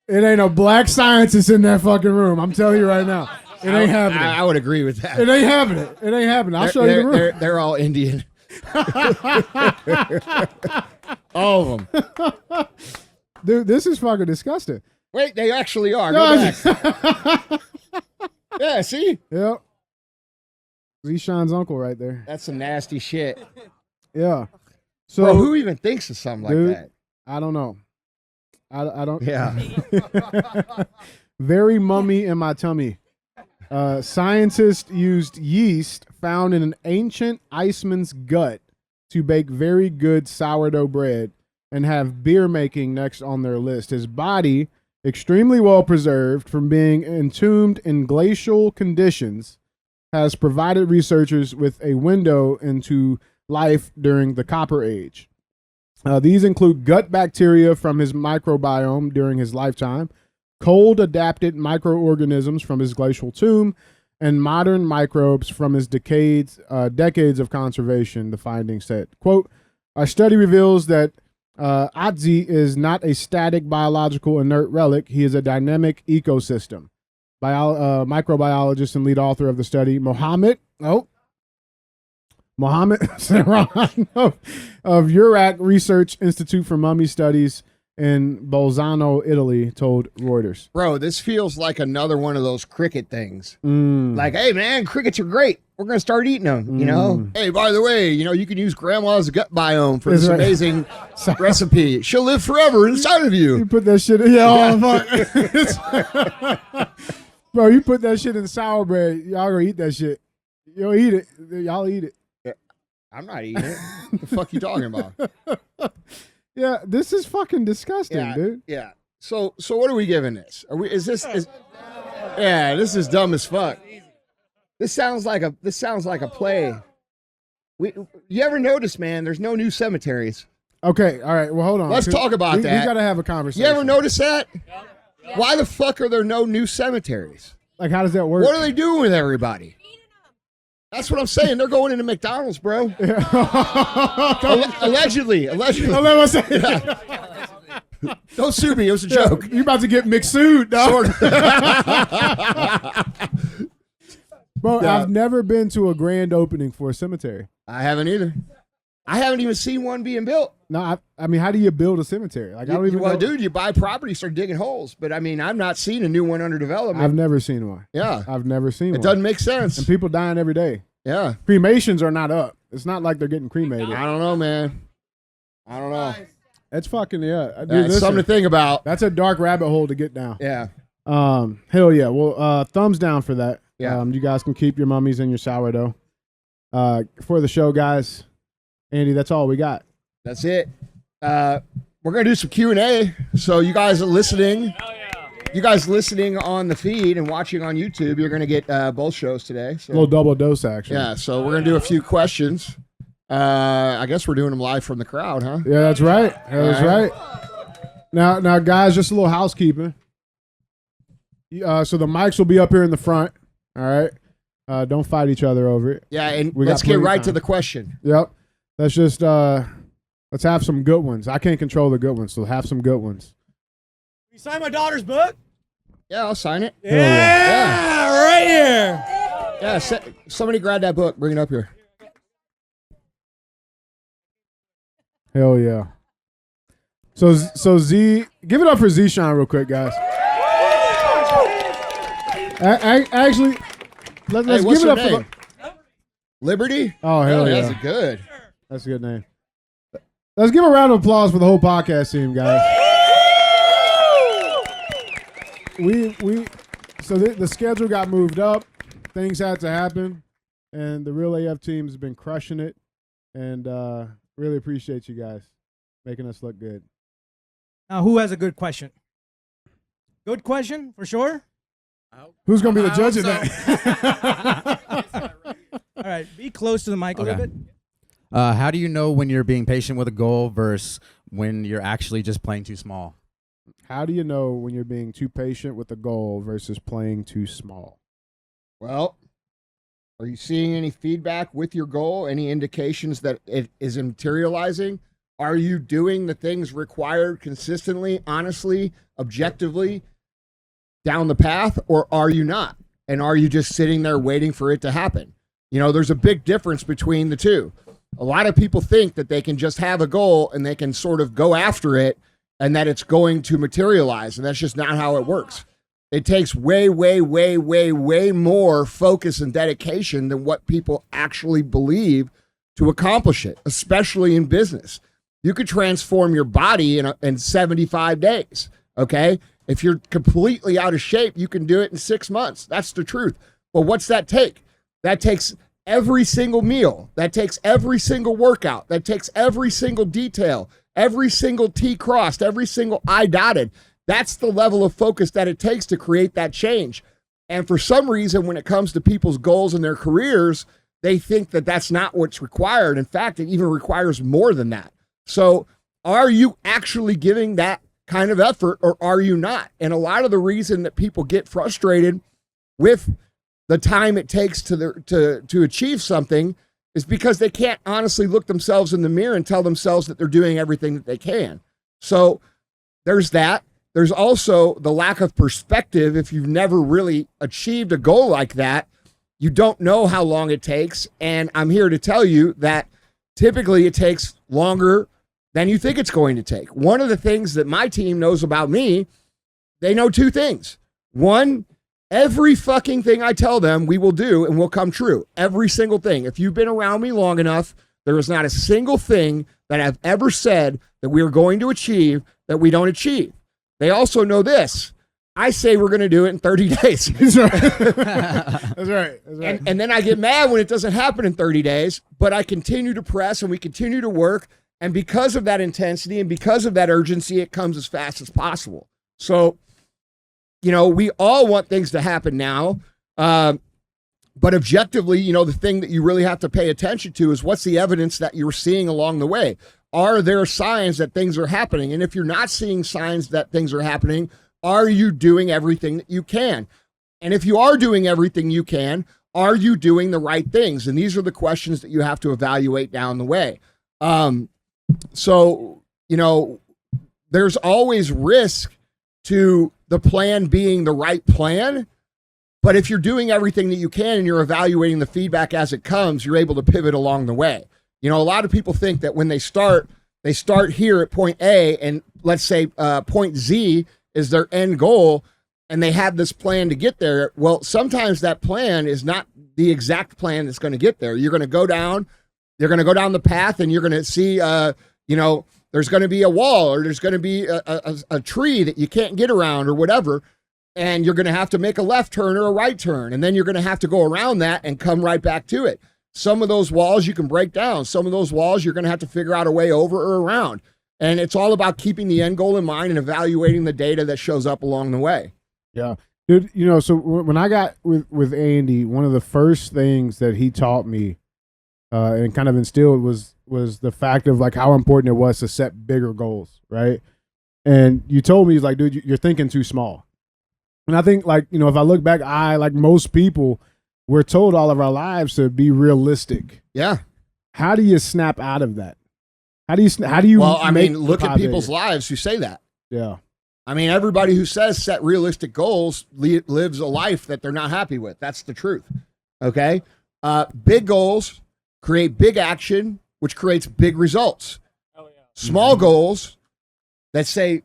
It ain't a black scientist in that fucking room. I'm telling you right now. It ain't happening. I would agree with that. It ain't happening. It ain't happening. I'll show you the room. They're all Indian. All of them. Dude, this is fucking disgusting. Wait, they actually are. Go back. Yeah, see? Yep. Zishan's uncle right there. That's some nasty shit. Yeah. So Bro, who even thinks of something like dude, that? I don't know. I don't. Yeah. Very mummy in my tummy. Scientists used yeast found in an ancient Iceman's gut to bake very good sourdough bread and have beer making next on their list. His body, extremely well preserved from being entombed in glacial conditions, has provided researchers with a window into life during the Copper Age. These include gut bacteria from his microbiome during his lifetime, cold-adapted microorganisms from his glacial tomb, and modern microbes from his decades of conservation, the findings said. Quote, our study reveals that Atzi is not a static biological inert relic. He is a dynamic ecosystem. Microbiologist and lead author of the study, Mohammed Serran of Urac Research Institute for Mummy Studies in Bolzano, Italy, told Reuters. Bro, this feels like another one of those cricket things. Like, hey, man, crickets are great. We're going to start eating them, you know? Hey, by the way, you know, you can use grandma's gut biome for this amazing recipe. She'll live forever inside of you. You put that shit in, fuck. Bro, you put that shit in sour bread, y'all gonna eat that shit. You'll eat it. Y'all eat it. I'm not eating it. What the fuck you talking about? Yeah, this is fucking disgusting, dude. Yeah. So what are we giving this? This is dumb as fuck. This sounds like a play. You ever notice, man, there's no new cemeteries. Okay, all right. Well, hold on. Let's talk about that. We gotta have a conversation. You ever notice that? Why the fuck are there no new cemeteries? Like, how does that work? What are they doing with everybody? That's what I'm saying. They're going into McDonald's, bro. Allegedly. Don't sue me. It was a joke. You about to get McSued, dog. Bro, Yeah. I've never been to a grand opening for a cemetery. I haven't either. I haven't even seen one being built. No, I mean, how do you build a cemetery? Like, I don't even know. Dude, you buy property, start digging holes. But I mean, I've not seen a new one under development. I've never seen one. Yeah. I've never seen It one. doesn't make sense. And people dying every day. Yeah. Cremations are not up. It's not like they're getting cremated. I don't know, man. I don't know. It's fucking, yeah. Dude, It's listen, something to think about. that's a dark rabbit hole to get down. Yeah. Hell yeah. Well, thumbs down for that. Yeah. You guys can keep your mummies and your sourdough. For the show, guys, Andy, that's all we got. That's it. We're gonna do some Q&A. So you guys are listening. You guys listening on the feed and watching on YouTube, you're gonna get both shows today. A So little double dose action. yeah. So we're gonna do a few questions. I guess we're doing them live from the crowd, huh? Yeah, that's right. That's All right. Now, guys, just a little housekeeping. So the mics will be up here in the front. All right. Don't fight each other over it. Yeah, and We got let's get plenty of right time. to the question. Yep. Let's just let's have some good ones. I can't control the good ones, so have some good ones. You sign my daughter's book? Yeah, I'll sign it. Yeah, right here. Yeah, somebody grab that book. Bring it up here. Hell yeah. So Z, give it up for Z-Shine real quick, guys. Actually, let's Hey, what's give it her up for name? Liberty? Oh, hell yeah. That's good. That's a good name. Let's give a round of applause for the whole podcast team, guys. So the schedule got moved up. Things had to happen, and the Real AF team has been crushing it, and really appreciate you guys making us look good. Now, who has a good question? Good question, for sure? Who's going to be the judge of that? All right, be close to the mic a little bit. How do you know when you're being patient with a goal versus when you're actually just playing too small? How do you know when you're being too patient with a goal versus playing too small? Well, are you seeing any feedback with your goal? Any indications that it is materializing? Are you doing the things required consistently, honestly, objectively down the path, or are you not? And are you just sitting there waiting for it to happen? You know, there's a big difference between the two. A lot of people think that they can just have a goal and they can sort of go after it and that it's going to materialize. And that's just not how it works. It takes way, way, way, way, way more focus and dedication than what people actually believe to accomplish it, especially in business. You could transform your body in 75 days, okay? If you're completely out of shape, you can do it in 6 months. That's the truth. But what's that take? That takes every single meal. That takes every single workout. That takes every single detail, every single T crossed, every single I dotted. That's the level of focus that it takes to create that change. And for some reason, when it comes to people's goals and their careers, they think that that's not what's required. In fact, it even requires more than that. So are you actually giving that kind of effort or are you not? And a lot of the reason that people get frustrated with the time it takes to achieve something is because they can't honestly look themselves in the mirror and tell themselves that they're doing everything that they can. So there's that. There's also the lack of perspective. If you've never really achieved a goal like that, you don't know how long it takes. And I'm here to tell you that typically it takes longer than you think it's going to take. One of the things that my team knows about me, they know two things. One, every fucking thing I tell them we will do and will come true. Every single thing. If you've been around me long enough, there is not a single thing that I've ever said that we are going to achieve that we don't achieve. They also know this. I say we're going to do it in 30 days. That's right. That's right. That's right. And then I get mad when it doesn't happen in 30 days, but I continue to press and we continue to work. And because of that intensity and because of that urgency, it comes as fast as possible. So, you know, we all want things to happen now. But objectively, you know, the thing that you really have to pay attention to is what's the evidence that you're seeing along the way? Are there signs that things are happening? And if you're not seeing signs that things are happening, are you doing everything that you can? And if you are doing everything you can, are you doing the right things? And these are the questions that you have to evaluate down the way. So, you know, there's always risk to the plan being the right plan, But if you're doing everything that you can and you're evaluating the feedback as it comes, you're able to pivot along the way. You know, a lot of people think that when they start here at point A, and let's say point Z is their end goal, and they have this plan to get there. Well, sometimes that plan is not the exact plan that's going to get there. You're going to go down, they're going to go down the path, and you're going to see, you know, there's going to be a wall, or there's going to be a tree that you can't get around or whatever. And you're going to have to make a left turn or a right turn. And then you're going to have to go around that and come right back to it. Some of those walls you can break down. Some of those walls you're going to have to figure out a way over or around. And it's all about keeping the end goal in mind and evaluating the data that shows up along the way. Yeah. Dude, you know, so when I got with Andy, one of the first things that he taught me and kind of instilled was the fact of like how important it was to set bigger goals, right? And you told me, he's like, dude, you're thinking too small. And I think, like, you know, if I look back, like most people, we're told all of our lives to be realistic. Yeah. How do you snap out of that? How do you? Well, I mean, look at people's lives who say that. Yeah. I mean, everybody who says set realistic goals lives a life that they're not happy with. That's the truth. Okay. Big goals create big action, which creates big results. Oh, yeah. Small goals that say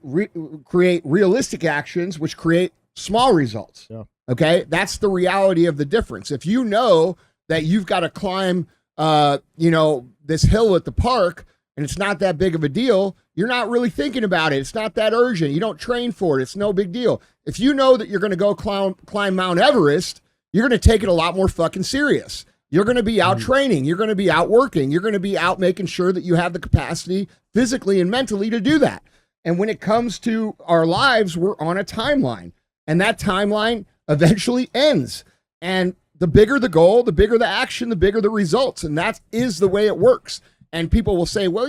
create realistic actions, which create small results. Yeah. Okay. That's the reality of the difference. If you know that you've got to climb, you know, this hill at the park and it's not that big of a deal, you're not really thinking about it. It's not that urgent. You don't train for it. It's no big deal. If you know that you're going to go climb Mount Everest, you're going to take it a lot more fucking serious. You're going to be out training. You're going to be out working. You're going to be out making sure that you have the capacity physically and mentally to do that. And when it comes to our lives, we're on a timeline. And that timeline eventually ends. And the bigger the goal, the bigger the action, the bigger the results. And that is the way it works. And people will say, well,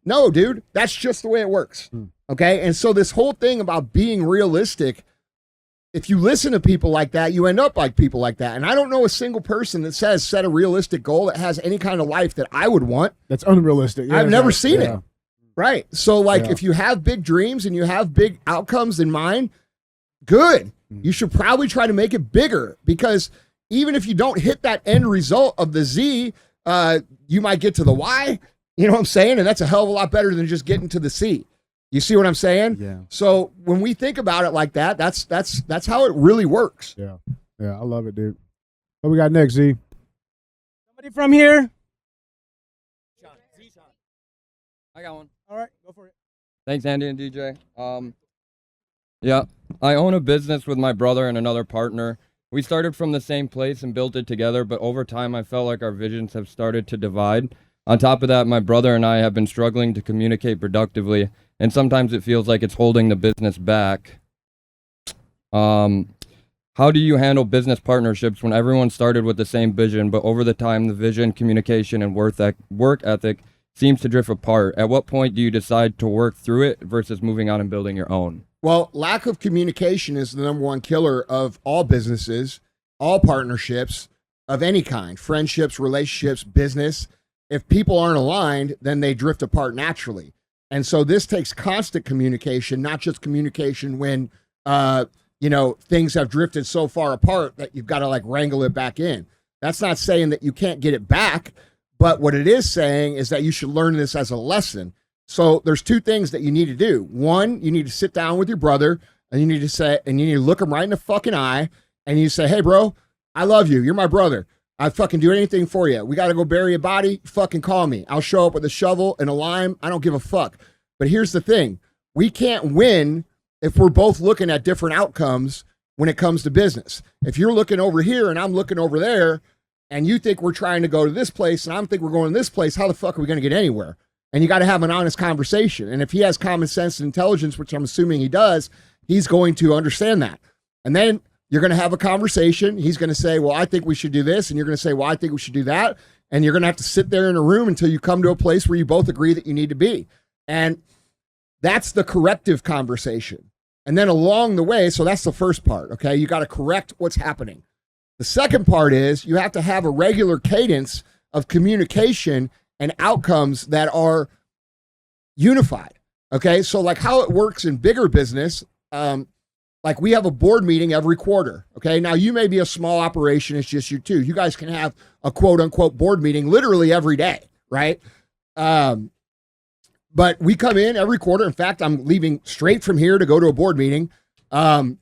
no, dude, that's just the way it works. Okay. And so this whole thing about being realistic, if you listen to people like that, you end up like people like that. And I don't know a single person that says set a realistic goal that has any kind of life that I would want. That's unrealistic. Yeah, I've never seen it. Yeah. Right. So like if you have big dreams and you have big outcomes in mind, good. You should probably try to make it bigger, because even if you don't hit that end result of the Z, you might get to the Y. You know what I'm saying? And that's a hell of a lot better than just getting to the C. You see what I'm saying? Yeah. So when we think about it like that, that's how it really works. Yeah. Yeah. I love it, dude. What we got next, Z? Somebody from here? I got one. All right, go for it. Thanks, Andy and DJ. Yeah, I own a business with my brother and another partner. We started from the same place and built it together, but over time I felt like our visions have started to divide. On top of that, my brother and I have been struggling to communicate productively, and sometimes it feels like it's holding the business back. How do you handle business partnerships when everyone started with the same vision, but over the time the vision, communication, and work ethic seems to drift apart? At what point do you decide to work through it versus moving on and building your own? Well, lack of communication is the number one killer of all businesses, all partnerships of any kind, friendships, relationships, business. If people aren't aligned, then they drift apart naturally. And so this takes constant communication, not just communication when, things have drifted so far apart that you've got to like wrangle it back in. That's not saying that you can't get it back, but what it is saying is that you should learn this as a lesson. So there's two things that you need to do. One, you need to sit down with your brother and you need to look him right in the fucking eye and you say, hey bro, I love you. You're my brother. I'd fucking do anything for you. We got to go bury a body. Fucking call me. I'll show up with a shovel and a lime. I don't give a fuck. But here's the thing. We can't win if we're both looking at different outcomes when it comes to business. If you're looking over here and I'm looking over there and you think we're trying to go to this place and I think we're going to this place, how the fuck are we going to get anywhere? And you got to have an honest conversation. And if he has common sense and intelligence, which I'm assuming he does, he's going to understand that. And then you're going to have a conversation. He's going to say, well, I think we should do this. And you're going to say, well, I think we should do that. And you're going to have to sit there in a room until you come to a place where you both agree that you need to be. And that's the corrective conversation. And then along the way, so that's the first part, okay? You got to correct what's happening. The second part is you have to have a regular cadence of communication and outcomes that are unified, okay? So like how it works in bigger business, a like we have a board meeting every quarter. Okay. Now you may be a small operation. It's just you two. You guys can have a quote unquote board meeting literally every day. Right. But we come in every quarter. In fact, I'm leaving straight from here to go to a board meeting. And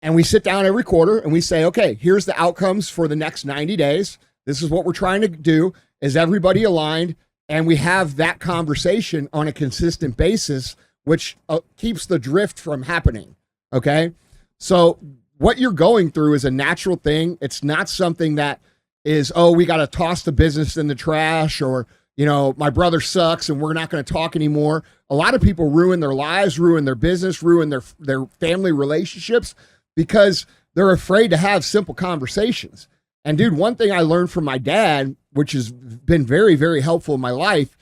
we sit down every quarter and we say, okay, here's the outcomes for the next 90 days. This is what we're trying to do. Is everybody aligned? And we have that conversation on a consistent basis, which keeps the drift from happening. Okay. So what you're going through is a natural thing. It's not something that is, oh, we got to toss the business in the trash, or, you know, my brother sucks and we're not going to talk anymore. A lot of people ruin their lives, ruin their business, ruin their family relationships because they're afraid to have simple conversations. And dude, one thing I learned from my dad, which has been very, very helpful in my life,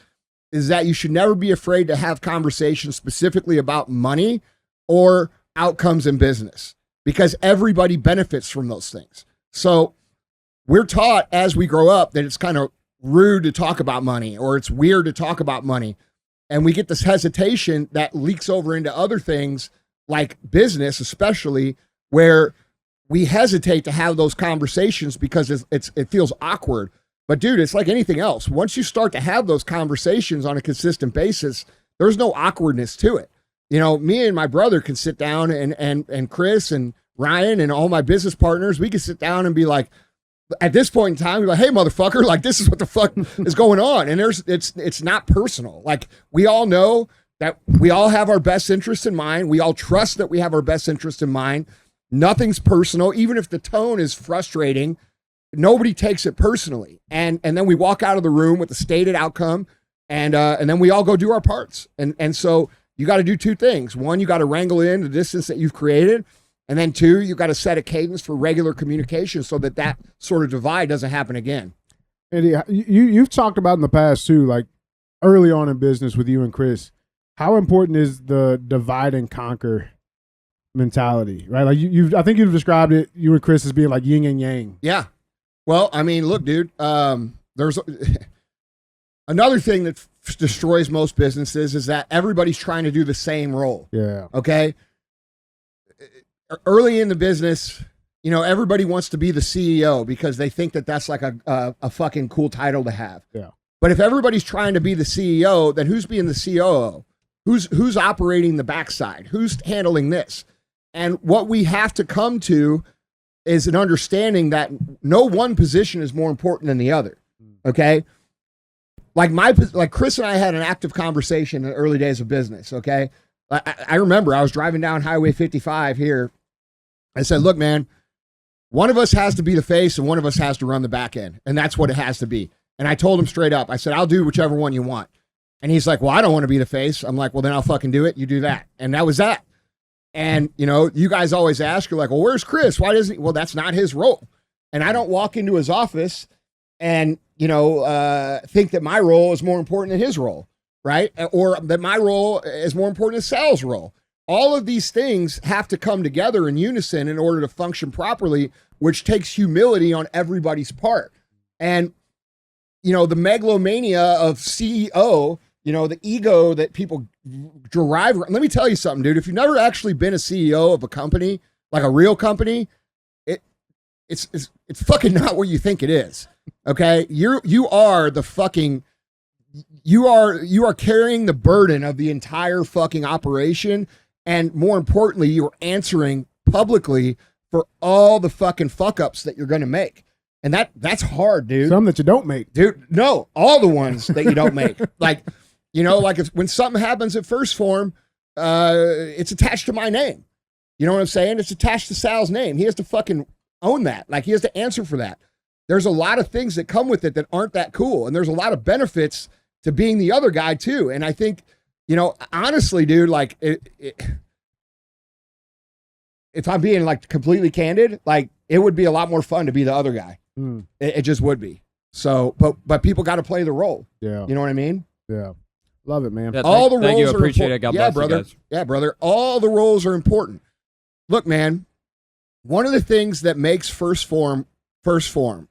is that you should never be afraid to have conversations specifically about money or outcomes in business, because everybody benefits from those things. So we're taught as we grow up that it's kind of rude to talk about money, or it's weird to talk about money. And we get this hesitation that leaks over into other things like business, especially, where we hesitate to have those conversations because it feels awkward. But dude, it's like anything else. Once you start to have those conversations on a consistent basis, there's no awkwardness to it. You know, me and my brother can sit down, and Chris and Ryan and all my business partners, we can sit down and be like, at this point in time, we're like, hey, motherfucker, like, this is what the fuck is going on. And it's not personal. Like, we all know that we all have our best interest in mind. We all trust that we have our best interest in mind. Nothing's personal. Even if the tone is frustrating, nobody takes it personally. And then we walk out of the room with the stated outcome, and then we all go do our parts. And so you got to do two things. One, you got to wrangle in the distance that you've created. And then two, you got to set a cadence for regular communication so that sort of divide doesn't happen again. Andy, you've talked about in the past too, like early on in business with you and Chris, how important is the divide and conquer mentality, right? Like I think you've described it, you and Chris, as being like yin and yang. Yeah. Well, I mean, look, dude, there's another thing that destroys most businesses is that everybody's trying to do the same role. Yeah. Okay. Early in the business, you know, everybody wants to be the CEO because they think that that's like a fucking cool title to have. Yeah. But if everybody's trying to be the CEO, then who's being the COO? Who's operating the backside? Who's handling this? And what we have to come to is an understanding that no one position is more important than the other. Okay. Like Chris and I had an active conversation in the early days of business. Okay. I remember I was driving down Highway 55 here. I said, look, man, one of us has to be the face and one of us has to run the back end. And that's what it has to be. And I told him straight up, I said, I'll do whichever one you want. And he's like, well, I don't want to be the face. I'm like, well, then I'll fucking do it. You do that. And that was that. And, you know, you guys always ask, you're like, well, where's Chris? Why doesn't he? Well, that's not his role. And I don't walk into his office and, you know, think that my role is more important than his role, right? Or that my role is more important than Sal's role. All of these things have to come together in unison in order to function properly, which takes humility on everybody's part. And, you know, the megalomania of CEO, you know, the ego that people derive. Let me tell you something, dude. If you've never actually been a CEO of a company, like a real company, it's fucking not what you think it is. Okay. You are carrying the burden of the entire fucking operation. And more importantly, you're answering publicly for all the fucking fuck ups that you're going to make. And that's hard, dude. Some that you don't make. Dude, no, all the ones that you don't make. Like, you know, like when something happens at First Form, it's attached to my name. You know what I'm saying? It's attached to Sal's name. He has to fucking own that. Like, he has to answer for that. There's a lot of things that come with it that aren't that cool. And there's a lot of benefits to being the other guy too. And I think, you know, honestly, dude, like if I'm being like completely candid, like it would be a lot more fun to be the other guy. It just would be. So, but people got to play the role. Yeah. You know what I mean? Yeah. Love it, man. Yeah, All the thank roles you. are Appreciate important. it. God Yeah, bless brother. you guys. Yeah, brother. All the roles are important. Look, man, one of the things that makes First Form,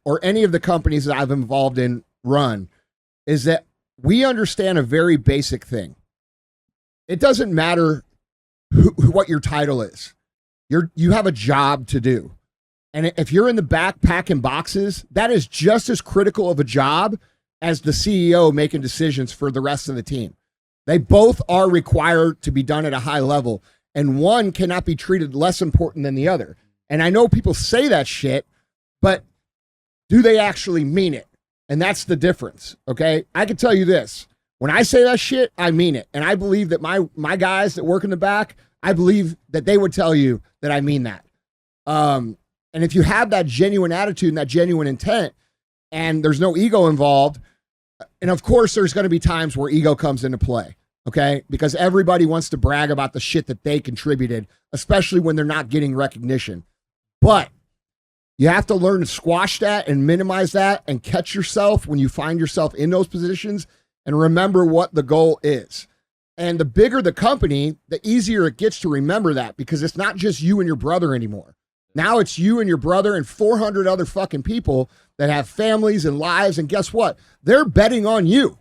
or any of the companies that I've involved in run, is that we understand a very basic thing. It doesn't matter what your title is. you have a job to do. And if you're in the back packing boxes, that is just as critical of a job as the CEO making decisions for the rest of the team. They both are required to be done at a high level, and one cannot be treated less important than the other. And I know people say that shit, but do they actually mean it? And that's the difference, okay? I can tell you this. When I say that shit, I mean it. And I believe that my guys that work in the back, I believe that they would tell you that I mean that. And if you have that genuine attitude and that genuine intent, and there's no ego involved, and of course there's going to be times where ego comes into play, okay? Because everybody wants to brag about the shit that they contributed, especially when they're not getting recognition. But you have to learn to squash that and minimize that and catch yourself when you find yourself in those positions and remember what the goal is. And the bigger the company, the easier it gets to remember that, because it's not just you and your brother anymore. Now it's you and your brother and 400 other fucking people that have families and lives. And guess what? They're betting on you.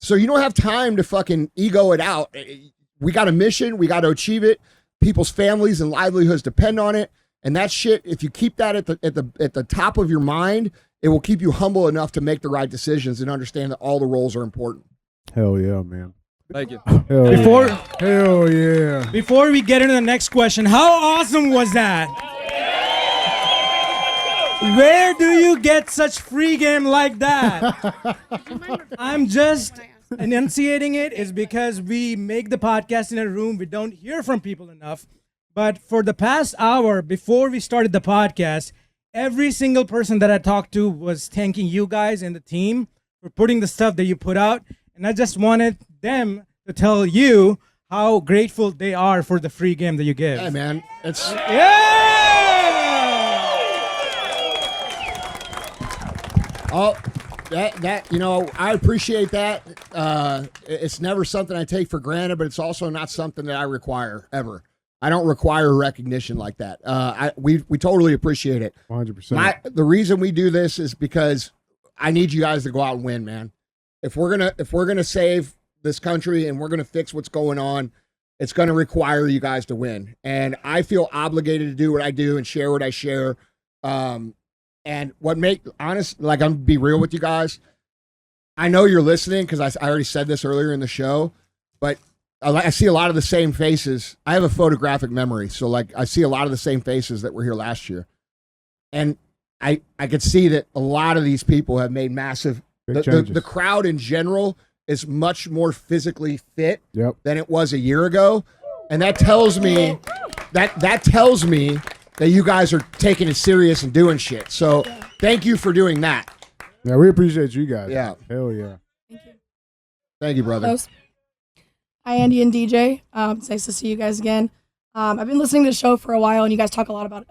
So you don't have time to fucking ego it out. We got a mission. We got to achieve it. People's families and livelihoods depend on it. And that shit, if you keep that at the top of your mind, it will keep you humble enough to make the right decisions and understand that all the roles are important. Hell yeah, man. Thank you. Hell yeah. Before we get into the next question, how awesome was that? Where do you get such free game like that? I'm just enunciating it is because we make the podcast in a room. We don't hear from people enough. But for the past hour before we started the podcast, every single person that I talked to was thanking you guys and the team for putting the stuff that you put out. And I just wanted them to tell you how grateful they are for the free game that you give. Hey, man. It's... Yeah! Oh, that you know, I appreciate that. It's never something I take for granted, but it's also not something that I require ever. I don't require recognition like that. We totally appreciate it. 100%. The reason we do this is because I need you guys to go out and win, man. If we're gonna save this country and we're gonna fix what's going on, it's gonna require you guys to win. And I feel obligated to do what I do and share what I share. And what make honest, like, I'm gonna be real with you guys. I know you're listening because I already said this earlier in the show, but I see a lot of the same faces. I have a photographic memory, so like I see a lot of the same faces that were here last year, and I could see that a lot of these people have made massive. The crowd in general is much more physically fit than it was a year ago, and that tells me that you guys are taking it serious and doing shit. So thank you for doing that. Yeah, we appreciate you guys. Yeah. Hell yeah. Thank you. Thank you, brother. Hi, Andy and DJ. It's nice to see you guys again. I've been listening to the show for a while, and you guys talk a lot about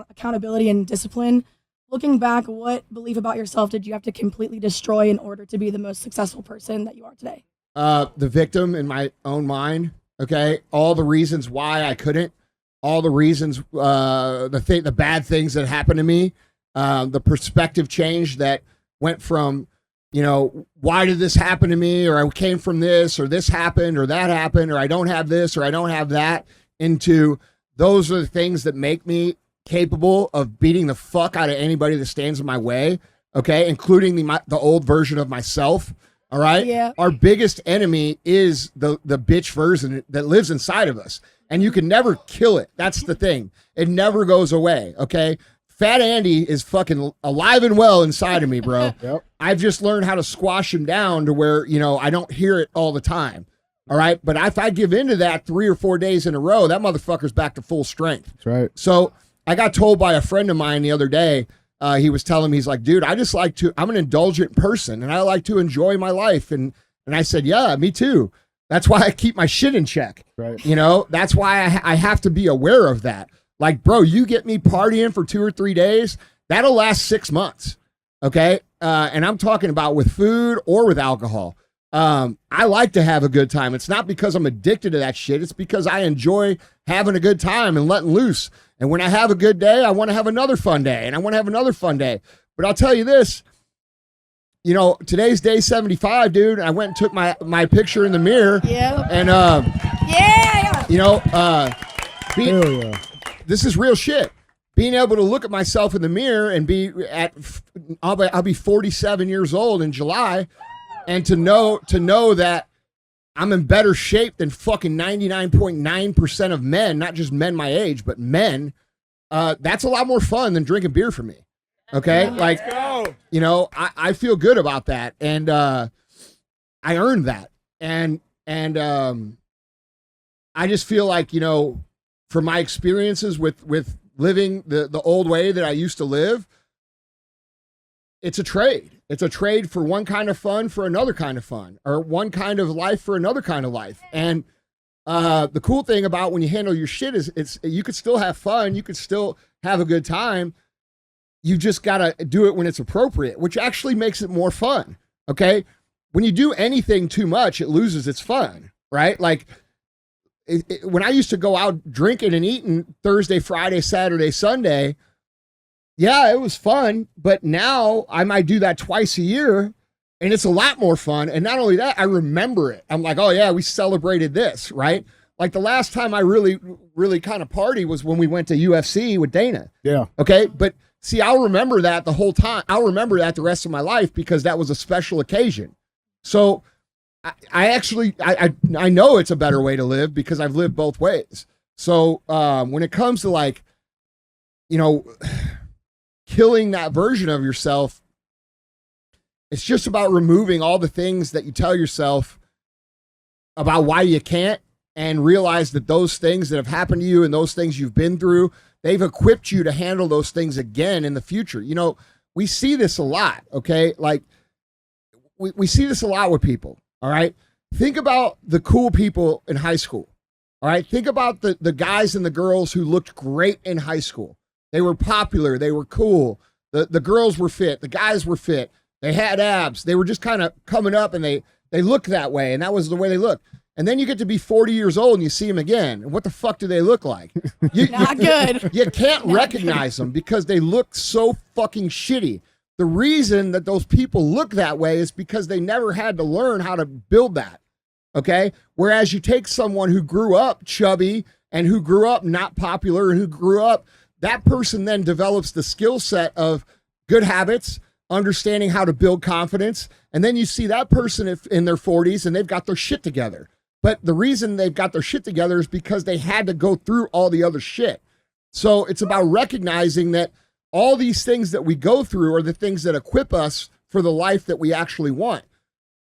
accountability and discipline. Looking back, what belief about yourself did you have to completely destroy in order to be the most successful person that you are today? The victim in my own mind, okay? All the reasons why I couldn't, all the reasons, the bad things that happened to me, the perspective change that went from, you know, why did this happen to me, or I came from this, or this happened, or that happened, or I don't have this, or I don't have that, into those are the things that make me capable of beating the fuck out of anybody that stands in my way, okay, including the old version of myself, all right? Yeah. Our biggest enemy is the bitch version that lives inside of us, and you can never kill it. That's the thing. It never goes away, okay? Fat Andy is fucking alive and well inside of me, bro. Yep. I've just learned how to squash him down to where, you know, I don't hear it all the time. All right. But if I give into that 3 or 4 days in a row, that motherfucker's back to full strength. That's right. So I got told by a friend of mine the other day, he was telling me, he's like, dude, I'm an indulgent person and I like to enjoy my life. And I said, yeah, me too. That's why I keep my shit in check. Right. You know, that's why I have to be aware of that. Like, bro, you get me partying for 2 or 3 days, that'll last 6 months. Okay. And I'm talking about with food or with alcohol. I like to have a good time. It's not because I'm addicted to that shit. It's because I enjoy having a good time and letting loose. And when I have a good day, I want to have another fun day, and I want to have another fun day. But I'll tell you this, you know, today's day 75, dude. I went and took my picture in the mirror. Yeah. And, Yeah. you know, this is real shit. Being able to look at myself in the mirror and I'll be 47 years old in July, and to know that I'm in better shape than fucking 99.9% of men, not just men my age, but men. That's a lot more fun than drinking beer for me. Okay, like, you know, I feel good about that, and I earned that, and I just feel like, you know, from my experiences with living the old way that I used to live, it's a trade. It's a trade for one kind of fun for another kind of fun, or one kind of life for another kind of life. And the cool thing about when you handle your shit is you could still have fun. You could still have a good time. You just got to do it when it's appropriate, which actually makes it more fun. Okay. When you do anything too much, it loses its fun, right? Like, when I used to go out drinking and eating Thursday, Friday, Saturday, Sunday, yeah, it was fun. But now I might do that twice a year, and it's a lot more fun. And not only that, I remember it. I'm like, oh yeah, we celebrated this, right? Like the last time I really, really kind of party was when we went to UFC with Dana. Yeah. Okay. But see, I'll remember that the whole time. I'll remember that the rest of my life because that was a special occasion. So I know it's a better way to live because I've lived both ways. So when it comes to, like, you know, killing that version of yourself, it's just about removing all the things that you tell yourself about why you can't, and realize that those things that have happened to you and those things you've been through, they've equipped you to handle those things again in the future. You know, we see this a lot, okay? Like, we see this a lot with people. All right. Think about the cool people in high school. All right. Think about the guys and the girls who looked great in high school. They were popular. They were cool. The girls were fit. The guys were fit. They had abs. They were just kind of coming up, and they looked that way. And that was the way they looked. And then you get to be 40 years old and you see them again. And what the fuck do they look like? Not good. You can't recognize them because they look so fucking shitty. The reason that those people look that way is because they never had to learn how to build that, okay? Whereas you take someone who grew up chubby and who grew up not popular and who grew up, that person then develops the skill set of good habits, understanding how to build confidence, and then you see that person in their 40s and they've got their shit together. But the reason they've got their shit together is because they had to go through all the other shit. So it's about recognizing that all these things that we go through are the things that equip us for the life that we actually want.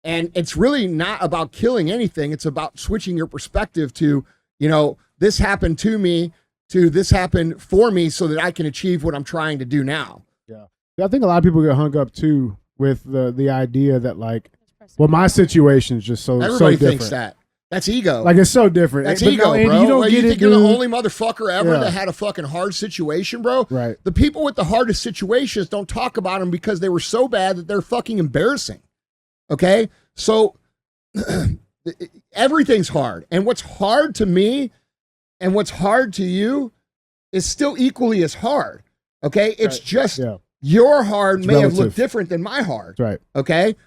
And it's really not about killing anything. It's about switching your perspective to, you know, this happened to me, to this happened for me so that I can achieve what I'm trying to do now. Yeah. I think a lot of people get hung up too with the idea that, like, well, my situation is just Everybody so different. thinks that. That's ego. Like, it's so different. That's But ego, no, and bro. you don't Well, get you it, think you're the dude. only motherfucker ever Yeah. that had a fucking hard situation, bro? Right. The people with the hardest situations don't talk about them because they were so bad that they're fucking embarrassing. Okay? So everything's hard. And what's hard to me and what's hard to you is still equally as hard. Okay? It's just your hard may have looked different than my hard. That's right. Okay?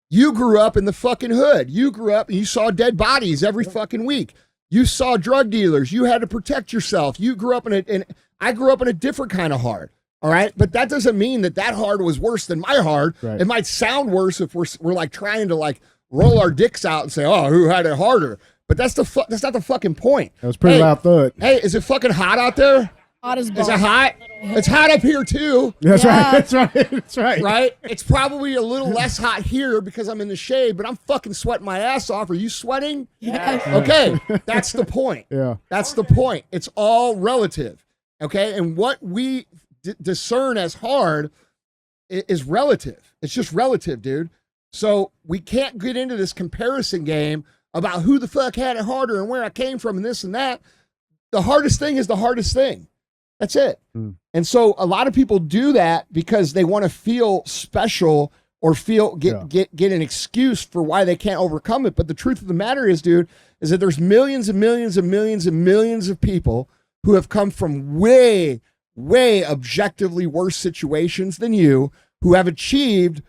You grew up in the fucking hood. You grew up and you saw dead bodies every fucking week. You saw drug dealers. You had to protect yourself. You grew up I grew up in a different kind of hard. All right. But that doesn't mean that hard was worse than my hard. Right. It might sound worse if we're like trying to like roll our dicks out and say, oh, who had it harder? But that's not the fucking point. That was pretty loud thud. Hey, is it fucking hot out there? Hot as balls. Is it hot? It's hot up here too. That's right. That's right. That's right. Right? It's probably a little less hot here because I'm in the shade, but I'm fucking sweating my ass off. Are you sweating? Yes. Okay. That's the point. Yeah. That's the point. It's all relative. Okay. And what we discern as hard is relative. It's just relative, dude. So we can't get into this comparison game about who the fuck had it harder and where I came from and this and that. The hardest thing is the hardest thing. That's it. And so a lot of people do that because they want to feel special or get an excuse for why they can't overcome it. But the truth of the matter is, dude, is that there's millions and millions and millions and millions of people who have come from way, way objectively worse situations than you, who have achieved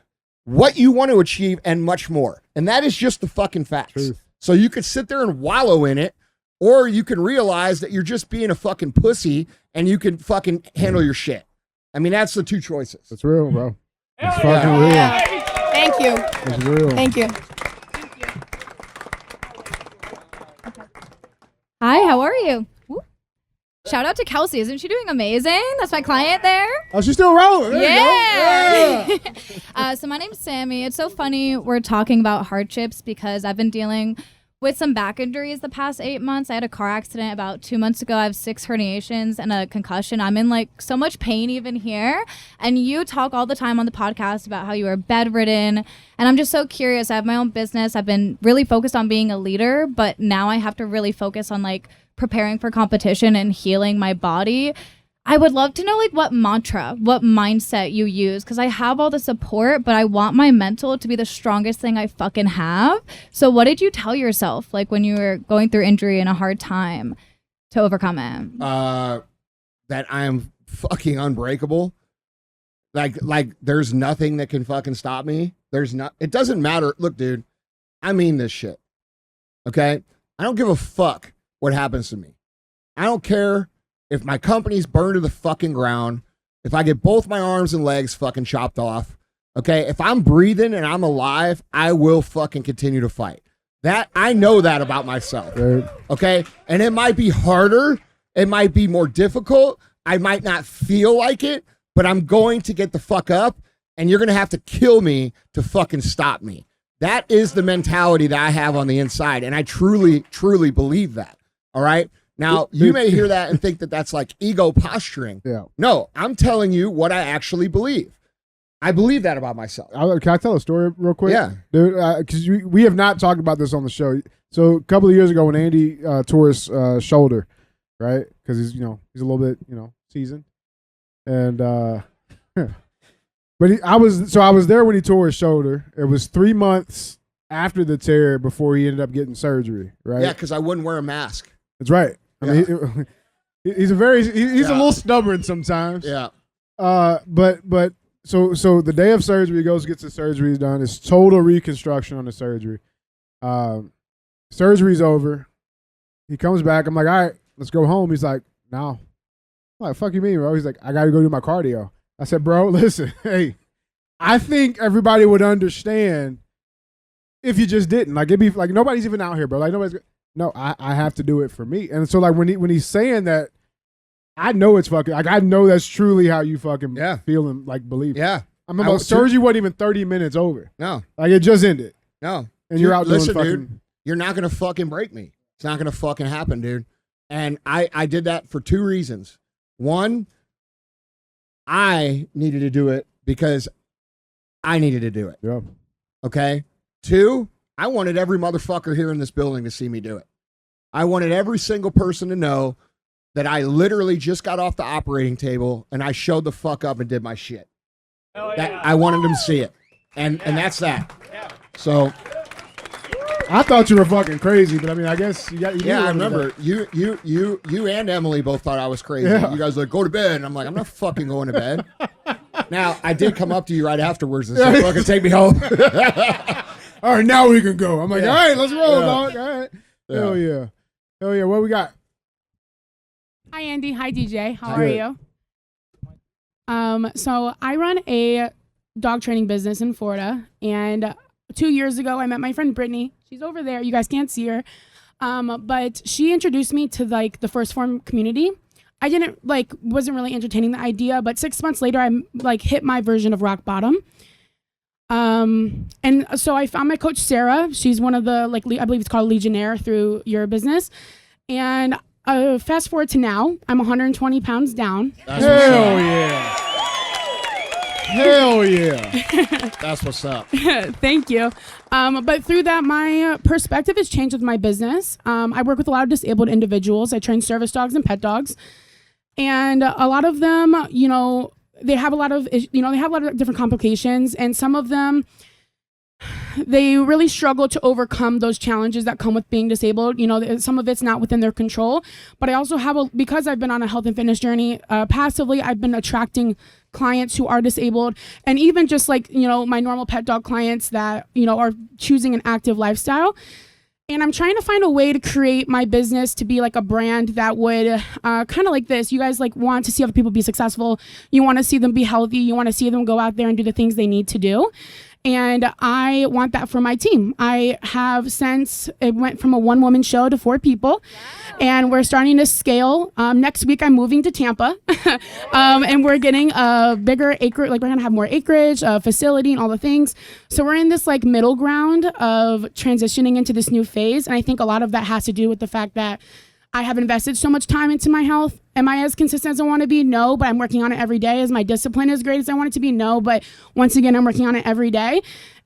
what you want to achieve and much more. And that is just the fucking facts. Truth. So you could sit there and wallow in it, or you can realize that you're just being a fucking pussy and you can fucking handle your shit. I mean, that's the two choices. That's real, bro. It's fucking real. Thank you. It's real. Thank you. Hi, how are you? Woo. Shout out to Kelsey. Isn't she doing amazing? That's my client there. Oh, she's still rolling. There you go. Yeah. So my name's Sammy. It's so funny we're talking about hardships because I've been dealing with some back injuries the past 8 months. I had a car accident about 2 months ago. I have 6 herniations and a concussion. I'm in like so much pain even here. And you talk all the time on the podcast about how you are bedridden. And I'm just so curious. I have my own business. I've been really focused on being a leader, but now I have to really focus on like preparing for competition and healing my body. I would love to know like what mantra, what mindset you use, because I have all the support, but I want my mental to be the strongest thing I fucking have. So what did you tell yourself like when you were going through injury and a hard time to overcome it? That I'm fucking unbreakable. Like there's nothing that can fucking stop me. It doesn't matter. Look, dude, I mean this shit. Okay? I don't give a fuck what happens to me. I don't care if my company's burned to the fucking ground, if I get both my arms and legs fucking chopped off, okay? If I'm breathing and I'm alive, I will fucking continue to fight. That, I know that about myself, okay? And it might be harder. It might be more difficult. I might not feel like it, but I'm going to get the fuck up, and you're going to have to kill me to fucking stop me. That is the mentality that I have on the inside, and I truly, truly believe that, all right? Now, you may hear that and think that that's like ego posturing. Yeah. No, I'm telling you what I actually believe. I believe that about myself. Can I tell a story real quick? Yeah. Dude, because we have not talked about this on the show. So a couple of years ago when Andy tore his shoulder, right? Because he's a little bit, seasoned. And but I was there when he tore his shoulder. It was 3 months after the tear before he ended up getting surgery, right? Yeah, because I wouldn't wear a mask. That's right. I mean, he's a little stubborn sometimes. Yeah. But so the day of surgery, he goes gets the surgery done. It's total reconstruction on the surgery. Surgery's over. He comes back. I'm like, all right, let's go home. He's like, no. I'm like, fuck you mean, bro? He's like, I got to go do my cardio. I said, bro, listen, hey, I think everybody would understand if you just didn't. Like, it'd be like nobody's even out here, bro. Like nobody's. No, I have to do it for me. And so like when he's saying that, I know it's fucking like I know that's truly how you fucking feel and like believe. Yeah. I mean, surgery wasn't even 30 minutes over. No. Like it just ended. No. And you're out doing fucking. Dude, you're not gonna fucking break me. It's not gonna fucking happen, dude. And I did that for 2 reasons. One, I needed to do it because I needed to do it. Yeah. Okay. 2, I wanted every motherfucker here in this building to see me do it. I wanted every single person to know that I literally just got off the operating table and I showed the fuck up and did my shit. I wanted them to see it. And that's that. So I thought you were fucking crazy, but I mean, I guess you got. I remember you and Emily both thought I was crazy. Yeah. You guys were like, go to bed. And I'm like, I'm not fucking going to bed. Now, I did come up to you right afterwards and say, fucking take me home. All right, now we can go. I'm like, all right, let's roll, dog. All right. Yeah. Hell yeah. Hell yeah. What we got? Hi, Andy. Hi, DJ. How Good. are you? So I run a dog training business in Florida, and 2 years ago, I met my friend Brittany. She's over there. You guys can't see her. But she introduced me to like the first form community. I wasn't really entertaining the idea, but 6 months later, I like hit my version of rock bottom. And so I found my coach, Sarah. She's one of the, I believe it's called Legionnaire through your business. And fast forward to now, I'm 120 pounds down. Hell yeah. Hell yeah. That's what's up. Thank you. But through that, my perspective has changed with my business. I work with a lot of disabled individuals. I train service dogs and pet dogs. And a lot of them, they have a lot of different complications, and some of them, they really struggle to overcome those challenges that come with being disabled. Some of it's not within their control, but I also have because I've been on a health and fitness journey, passively, I've been attracting clients who are disabled, and even just my normal pet dog clients that, are choosing an active lifestyle. And I'm trying to find a way to create my business to be like a brand that would kind of like this. You guys like want to see other people be successful. You want to see them be healthy. You want to see them go out there and do the things they need to do. And I want that for my team. I have since it went from a 1-woman show to 4 people. And we're starting to scale. Next week, I'm moving to Tampa. And we're getting a bigger acre, like we're gonna have more acreage, facility and all the things. So we're in this like middle ground of transitioning into this new phase. And I think a lot of that has to do with the fact that I have invested so much time into my health. Am I as consistent as I want to be? No, but I'm working on it every day. Is my discipline as great as I want it to be? No, but once again, I'm working on it every day.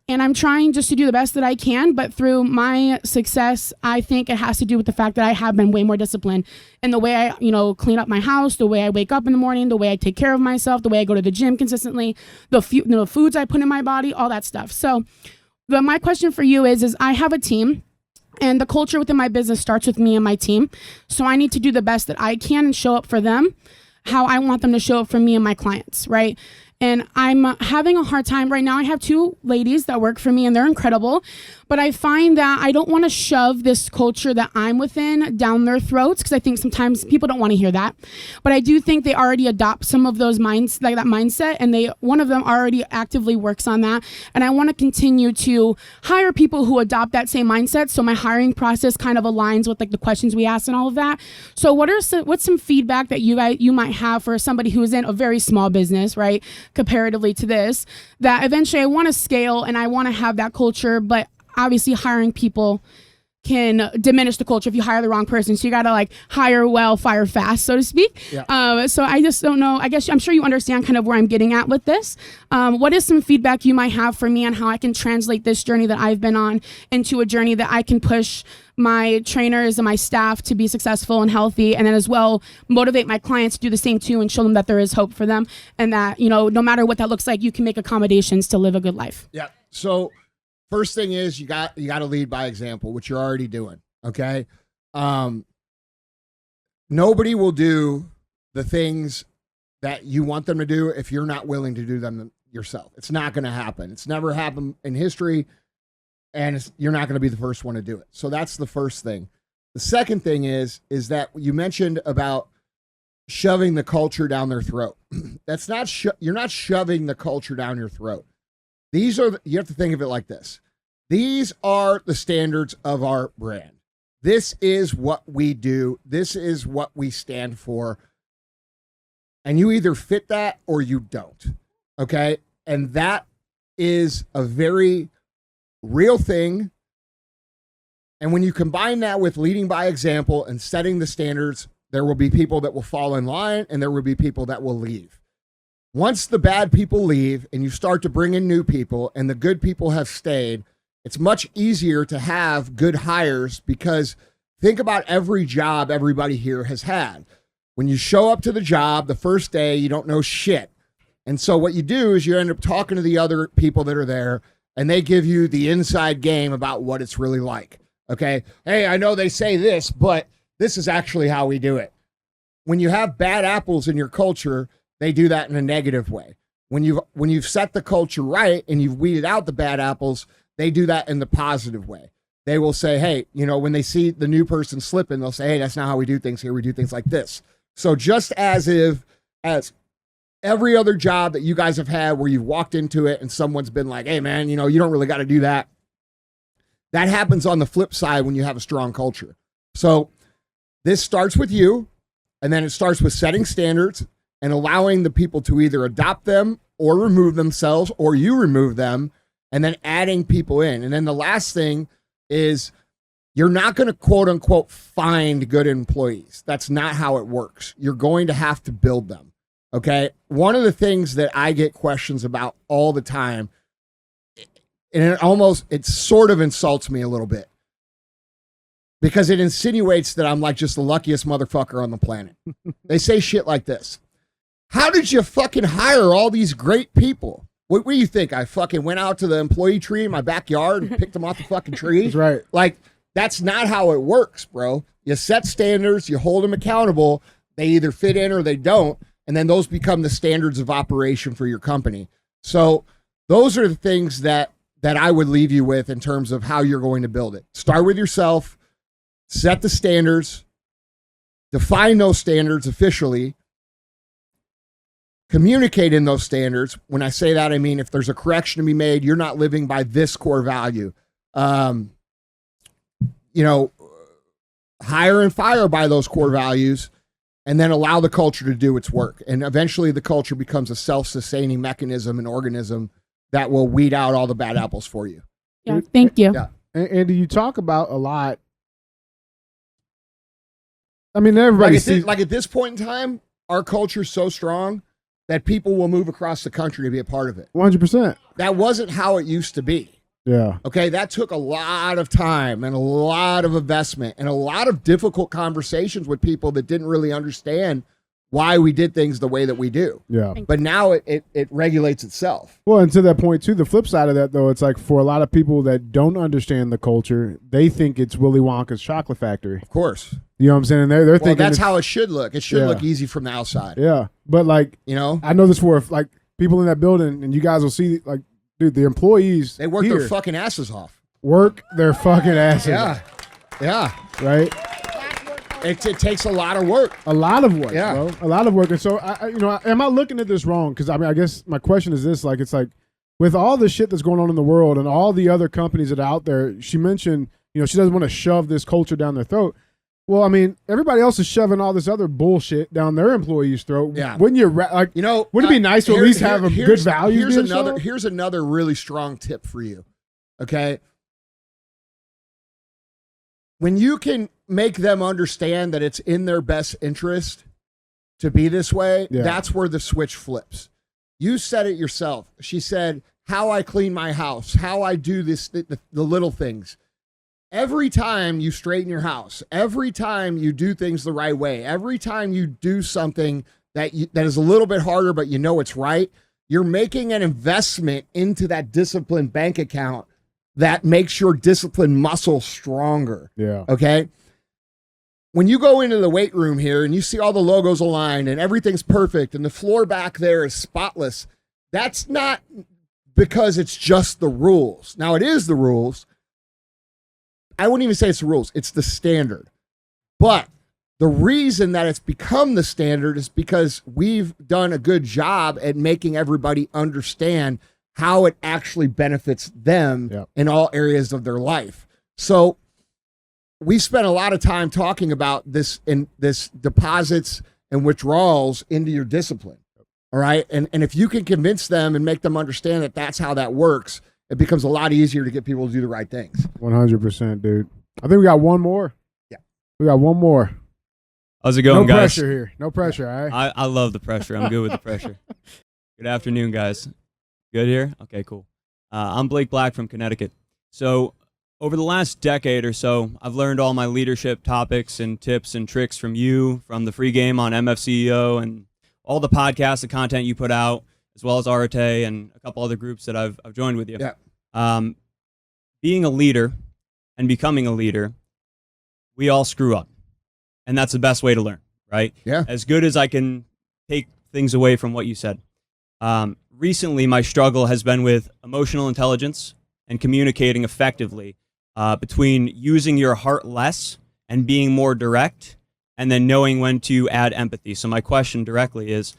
And I'm trying just to do the best that I can. But through my success, I think it has to do with the fact that I have been way more disciplined in the way I, clean up my house, the way I wake up in the morning, the way I take care of myself, the way I go to the gym consistently, the foods I put in my body, all that stuff. So my question for you is I have a team. And the culture within my business starts with me and my team. So I need to do the best that I can and show up for them how I want them to show up for me and my clients, right? And I'm having a hard time right now. I have 2 ladies that work for me and they're incredible. But I find that I don't want to shove this culture that I'm within down their throats because I think sometimes people don't want to hear that. But I do think they already adopt some of those minds, like that mindset, and one of them already actively works on that. And I want to continue to hire people who adopt that same mindset. So my hiring process kind of aligns with like the questions we ask and all of that. So what's some feedback that you might have for somebody who is in a very small business, right? Comparatively to this, that eventually I want to scale and I want to have that culture, but obviously hiring people can diminish the culture if you hire the wrong person. So you got to like hire well, fire fast, so to speak. Yeah. So I just don't know. I guess I'm sure you understand kind of where I'm getting at with this. What is some feedback you might have for me on how I can translate this journey that I've been on into a journey that I can push my trainers and my staff to be successful and healthy, and then as well motivate my clients to do the same too and show them that there is hope for them and that, no matter what that looks like, you can make accommodations to live a good life. Yeah. So first thing is you got to lead by example, which you're already doing. Okay. Nobody will do the things that you want them to do if you're not willing to do them yourself. It's not going to happen. It's never happened in history, and you're not going to be the first one to do it. So that's the first thing. The second thing is that you mentioned about shoving the culture down their throat. That's not you're not shoving the culture down your throat. You have to think of it like this. These are the standards of our brand. This is what we do. This is what we stand for. And you either fit that or you don't. Okay? And that is a very real thing. And when you combine that with leading by example and setting the standards, there will be people that will fall in line and there will be people that will leave. Once the bad people leave and you start to bring in new people and the good people have stayed, it's much easier to have good hires because think about every job everybody here has had. When you show up to the job the first day, you don't know shit. And so what you do is you end up talking to the other people that are there and they give you the inside game about what it's really like. Okay. Hey, I know they say this, but this is actually how we do it. When you have bad apples in your culture, they do that in a negative way. When you've set the culture right and you've weeded out the bad apples, they do that in the positive way. They will say, hey, when they see the new person slipping, they'll say, hey, that's not how we do things here. We do things like this. So just as every other job that you guys have had where you've walked into it and someone's been like, hey man, you don't really got to do that. That happens on the flip side when you have a strong culture. So this starts with you, and then it starts with setting standards and allowing the people to either adopt them or remove themselves, or you remove them, and then adding people in. And then the last thing is you're not going to quote unquote find good employees. That's not how it works. You're going to have to build them. Okay. One of the things that I get questions about all the time, and it sort of insults me a little bit because it insinuates that I'm like just the luckiest motherfucker on the planet. They say shit like this. How did you fucking hire all these great people? What do you think? I fucking went out to the employee tree in my backyard and picked them off the fucking tree? That's right. Like, that's not how it works, bro. You set standards, you hold them accountable. They either fit in or they don't. And then those become the standards of operation for your company. So those are the things that that I would leave you with in terms of how you're going to build it. Start with yourself, set the standards, define those standards officially, communicate in those standards. When I say that, I mean if there's a correction to be made, you're not living by this core value. Hire and fire by those core values, and then allow the culture to do its work. And eventually the culture becomes a self-sustaining mechanism and organism that will weed out all the bad apples for you. Yeah, thank you. Yeah. And you talk about a lot. I mean, everybody sees. Like at this point in time, our culture's so strong that people will move across the country to be a part of it. 100%. That wasn't how it used to be. Yeah. Okay, that took a lot of time and a lot of investment and a lot of difficult conversations with people that didn't really understand why we did things the way that we do. Yeah. But now it regulates itself. Well, and to that point too, the flip side of that though, it's like for a lot of people that don't understand the culture, they think it's Willy Wonka's chocolate factory. Of course. You know what I'm saying? And they're thinking that's how it should look. It should Yeah. look easy from the outside. Yeah. But like, I know this for like people in that building, and you guys will see like, dude, the employees They work here their fucking asses off. work their fucking asses Yeah. off, Yeah. right? It takes a lot of work. A lot of work, Yeah. bro. A lot of work. And so, am I looking at this wrong? Because I mean, I guess my question is this: like, it's like with all the shit that's going on in the world and all the other companies that are out there. She mentioned, she doesn't want to shove this culture down their throat. Well, I mean, everybody else is shoving all this other bullshit down their employees' throat. Yeah. Wouldn't you? Wouldn't it be nice to at least have a good value? Here's another really strong tip for you. Okay. When you can make them understand that it's in their best interest to be this way, that's where the switch flips. You said it yourself. She said, how I clean my house, how I do this, the little things. Every time you straighten your house, every time you do things the right way, every time you do something that is a little bit harder, but you know it's right, you're making an investment into that discipline bank account that makes your discipline muscle stronger. Yeah. Okay. When you go into the weight room here and you see all the logos aligned and everything's perfect and the floor back there is spotless, that's not because it's just the rules. Now it is the rules. I wouldn't even say it's the rules. It's the standard. But the reason that it's become the standard is because we've done a good job at making everybody understand how it actually benefits them in all areas of their life. So we spent a lot of time talking about this deposits and withdrawals into your discipline. All right. And if you can convince them and make them understand that that's how that works, it becomes a lot easier to get people to do the right things. 100%, dude. I think we got one more. Yeah. We got one more. How's it going, no guys? No pressure here. No pressure, all right? I love the pressure. I'm good with the pressure. Good afternoon, guys. Good here? Okay, cool. I'm Blake Black from Connecticut. So over the last decade or so, I've learned all my leadership topics and tips and tricks from you, from the free game on MFCEO and all the podcasts, the content you put out, as well as Arate and a couple other groups that I've joined with you. Yeah. Being a leader and becoming a leader, we all screw up. And that's the best way to learn, right? Yeah. As good as I can take things away from what you said. Recently, my struggle has been with emotional intelligence and communicating effectively between using your heart less and being more direct, and then knowing when to add empathy. So my question directly is,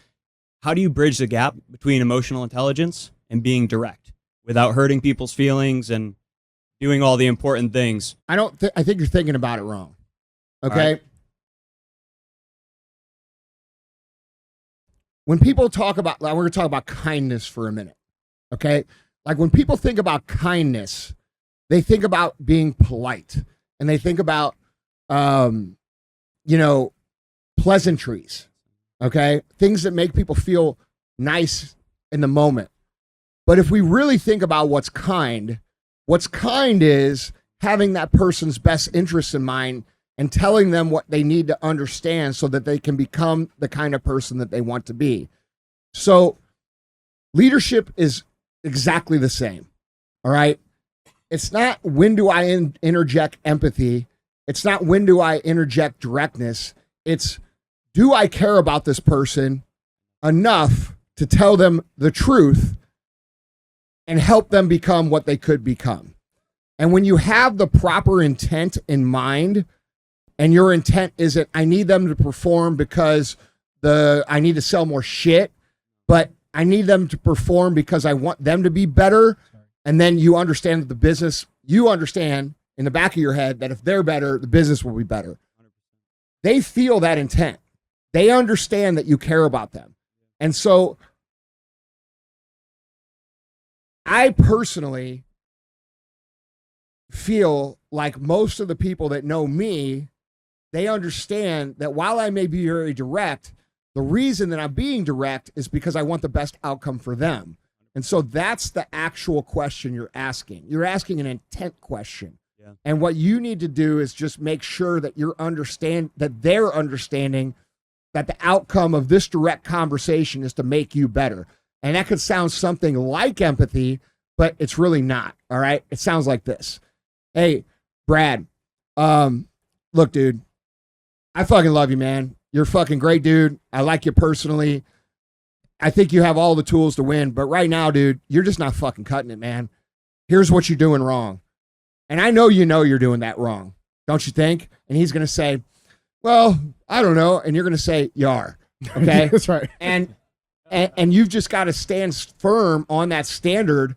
how do you bridge the gap between emotional intelligence and being direct without hurting people's feelings and doing all the important things? I think you're thinking about it wrong. Okay. Right. When people talk about, we're going to talk about kindness for a minute. Okay. Like when people think about kindness, they think about being polite and they think about, pleasantries. Okay. Things that make people feel nice in the moment. But if we really think about what's kind is having that person's best interests in mind and telling them what they need to understand so that they can become the kind of person that they want to be. So leadership is exactly the same. All right. It's not when do I interject empathy. It's not when do I interject directness. It's do I care about this person enough to tell them the truth and help them become what they could become. And when you have the proper intent in mind, and your intent isn't, I need them to perform because I need to sell more shit, but I need them to perform because I want them to be better. And then you understand that the business, you understand in the back of your head that if they're better, the business will be better. They feel that intent. They understand that you care about them. And so I personally feel like most of the people that know me, they understand that while I may be very direct, the reason that I'm being direct is because I want the best outcome for them. And so that's the actual question you're asking. You're asking an intent question. Yeah. And what you need to do is just make sure that they're understanding that the outcome of this direct conversation is to make you better. And that could sound something like empathy, but it's really not. All right. It sounds like this. Hey, Brad, look, dude, I fucking love you, man. You're a fucking great dude. I like you personally. I think you have all the tools to win, but right now, dude, you're just not fucking cutting it, man. Here's what you're doing wrong. And I know you're doing that wrong, don't you think? And he's going to say, well, I don't know. And you're going to say, you are. Okay? That's right. And you've just got to stand firm on that standard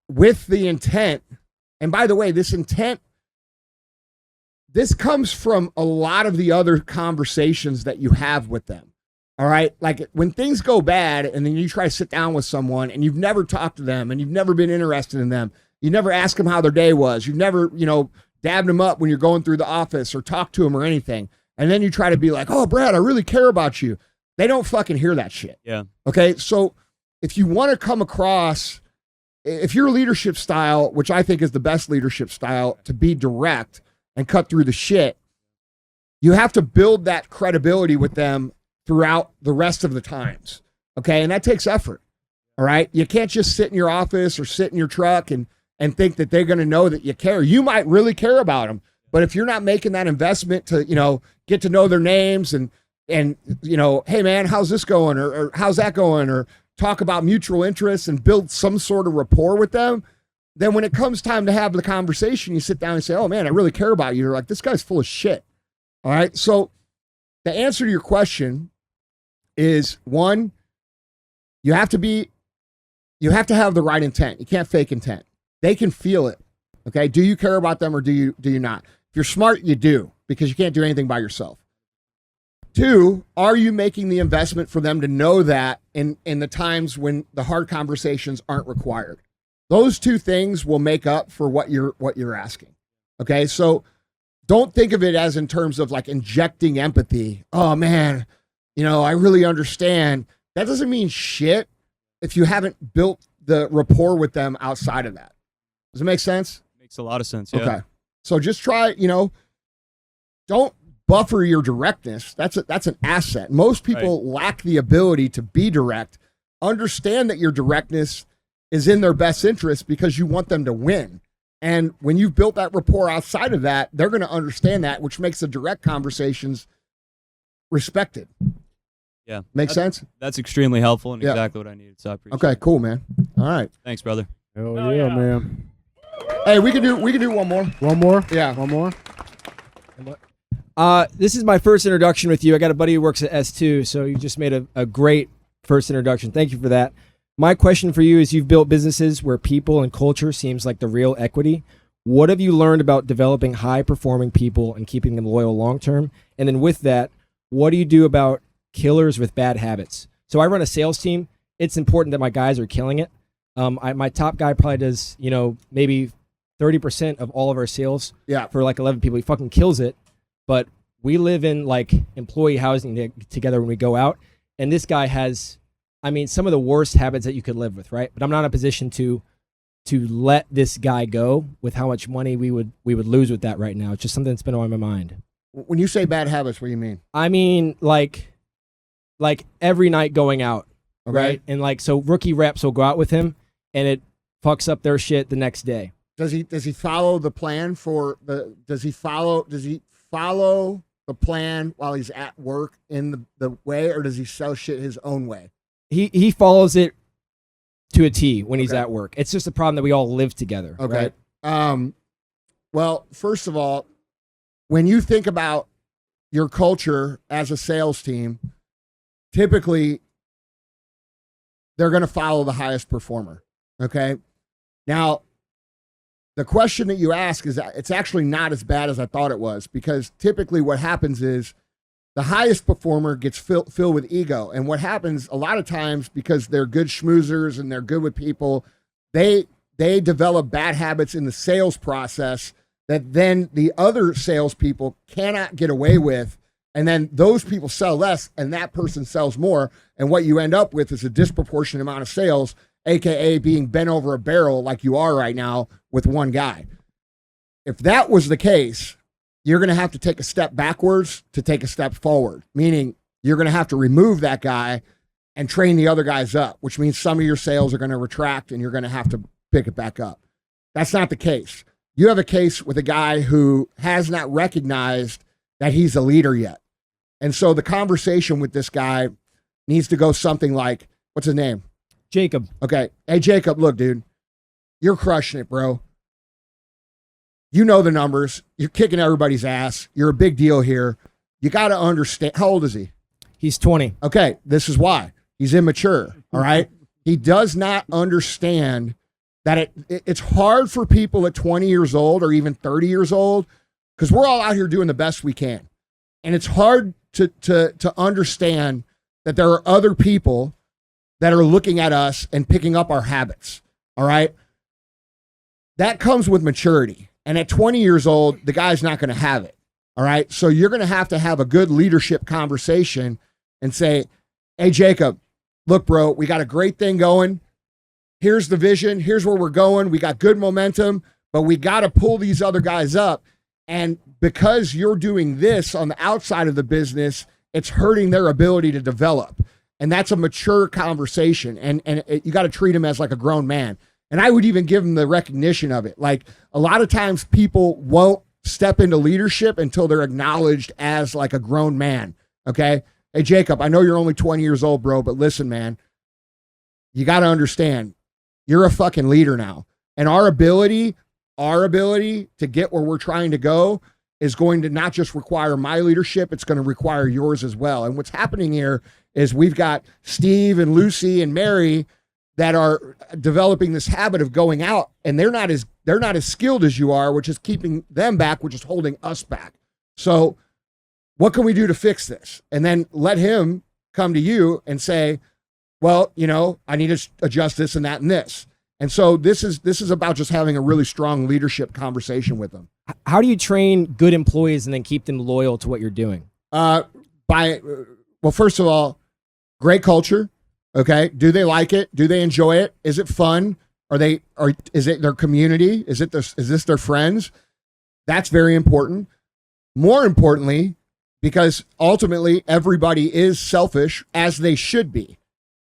with the intent. And by the way, this intent, this comes from a lot of the other conversations that you have with them. All right. Like when things go bad and then you try to sit down with someone and you've never talked to them and you've never been interested in them. You never ask them how their day was. You've never, dabbed them up when you're going through the office or talked to them or anything. And then you try to be like, oh, Brad, I really care about you. They don't fucking hear that shit. Yeah. Okay. So if you want to come across, if your leadership style, which I think is the best leadership style, to be direct and cut through the shit, you have to build that credibility with them throughout the rest of the times. Okay. And that takes effort. All right. You can't just sit in your office or sit in your truck and think that they're going to know that you care. You might really care about them, but if you're not making that investment to, get to know their names and, hey man, how's this going? Or how's that going? Or talk about mutual interests and build some sort of rapport with them. Then when it comes time to have the conversation, you sit down and say, oh man, I really care about you. You're like, this guy's full of shit. All right. So the answer to your question is, one, you have to have the right intent. You can't fake intent. They can feel it. Okay. Do you care about them or do you not? If you're smart, you do, because you can't do anything by yourself. Two, are you making the investment for them to know that in the times when the hard conversations aren't required? Those two things will make up for what you're asking. Okay. So don't think of it as in terms of like injecting empathy. Oh man, I really understand. That doesn't mean shit if you haven't built the rapport with them outside of that. Does it make sense? Makes a lot of sense. Yeah. Okay. So just try, don't buffer your directness. That's an asset. Most people lack the ability to be direct. Understand that your directness is in their best interest because you want them to win. And when you've built that rapport outside of that, they're going to understand that, which makes the direct conversations respected. Yeah. Make sense? That's extremely helpful and exactly what I needed. So I appreciate it. Okay, cool, man. All right. Thanks, brother. Hell yeah, man. Hey, we can do one more. One more? Yeah. One more? This is my first introduction with you. I got a buddy who works at S2, so you just made a great first introduction. Thank you for that. My question for you is, you've built businesses where people and culture seems like the real equity. What have you learned about developing high-performing people and keeping them loyal long-term? And then with that, what do you do about killers with bad habits? So I run a sales team. It's important that my guys are killing it. My top guy probably does, maybe 30% of all of our sales for like 11 people. He fucking kills it. But we live in like employee housing together when we go out. And this guy has, some of the worst habits that you could live with, right? But I'm not in a position to let this guy go with how much money we would lose with that right now. It's just something that's been on my mind. When you say bad habits, what do you mean? I mean, like every night going out, right? And like, so rookie reps will go out with him and it fucks up their shit the next day. Does he follow the plan does he follow the plan while he's at work in the way, or does he sell shit his own way? He follows it to a T when he's at work. It's just a problem that we all live together. Okay. Right? Well, first of all, when you think about your culture as a sales team, typically they're going to follow the highest performer. Okay. Now, the question that you ask is that it's actually not as bad as I thought it was, because typically what happens is the highest performer gets filled with ego. And what happens a lot of times, because they're good schmoozers and they're good with people, they develop bad habits in the sales process that then the other salespeople cannot get away with. And then those people sell less and that person sells more. And what you end up with is a disproportionate amount of sales, AKA being bent over a barrel like you are right now with one guy. If that was the case, you're going to have to take a step backwards to take a step forward, meaning you're going to have to remove that guy and train the other guys up, which means some of your sales are going to retract and you're going to have to pick it back up. That's not the case. You have a case with a guy who has not recognized that he's a leader yet. And so the conversation with this guy needs to go something like, what's his name? Jacob. Okay. Hey, Jacob, look, dude, you're crushing it, bro. You know the numbers. You're kicking everybody's ass. You're a big deal here. You got to understand. How old is he? He's 20. Okay. This is why. He's immature. All right. He does not understand that it's hard for people at 20 years old or even 30 years old, because we're all out here doing the best we can. And it's hard to understand that there are other people that are looking at us and picking up our habits. All right. That comes with maturity. And at 20 years old, the guy's not going to have it. All right. So you're going to have a good leadership conversation and say, hey, Jacob, look, bro, we got a great thing going. Here's the vision. Here's where we're going. We got good momentum, but we got to pull these other guys up. And because you're doing this on the outside of the business, it's hurting their ability to develop. And that's a mature conversation. And you got to treat him as like a grown man. And I would even give him the recognition of it. Like, a lot of times people won't step into leadership until they're acknowledged as like a grown man. Okay. Hey, Jacob, I know you're only 20 years old, bro, but listen, man, you got to understand, you're a fucking leader now. And our ability to get where we're trying to go is going to not just require my leadership, it's going to require yours as well. And what's happening here is we've got Steve and Lucy and Mary that are developing this habit of going out, and they're not as skilled as you are, which is keeping them back, which is holding us back. So what can we do to fix this? And then let him come to you and say, well, I need to adjust this and that and this. And so this is about just having a really strong leadership conversation with them. How do you train good employees and then keep them loyal to what you're doing? Well, first of all, great culture. Okay. Do they like it? Do they enjoy it? Is it fun? Is it their community? Is this their friends? That's very important. More importantly, because ultimately everybody is selfish, as they should be.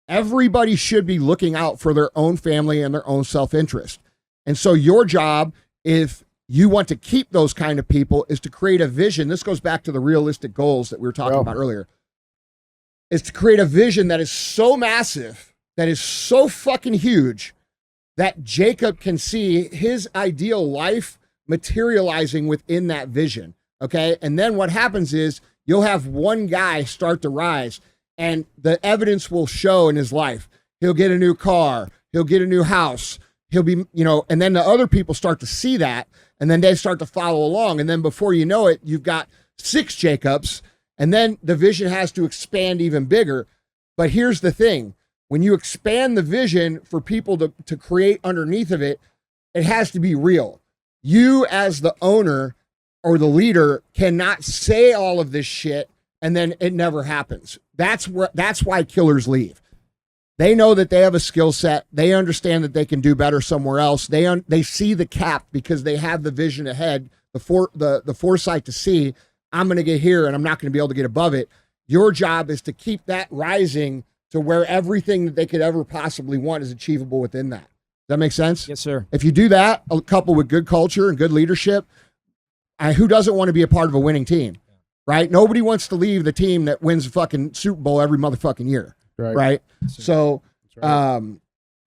Everybody should be looking out for their own family and their own self-interest. And so your job, if you want to keep those kind of people, is to create a vision. This goes back to the realistic goals that we were talking about earlier. Is to create a vision that is so massive, that is so fucking huge, that Jacob can see his ideal life materializing within that vision. Okay. And then what happens is you'll have one guy start to rise, and the evidence will show in his life. He'll get a new car. He'll get a new house. He'll be, and then the other people start to see that, and then they start to follow along. And then before you know it, you've got 6 Jacobs, and then the vision has to expand even bigger. But here's the thing. When you expand the vision for people to create underneath of it, it has to be real. You as the owner or the leader cannot say all of this shit and then it never happens. That's why killers leave. They know that they have a skill set. They understand that they can do better somewhere else. They see the cap because they have the vision ahead, the foresight to see, I'm going to get here and I'm not going to be able to get above it. Your job is to keep that rising to where everything that they could ever possibly want is achievable within that. Does that make sense? Yes, sir. If you do that, coupled with good culture and good leadership, who doesn't want to be a part of a winning team? Right? Nobody wants to leave the team that wins the fucking Super Bowl every motherfucking year. Right? Right. So,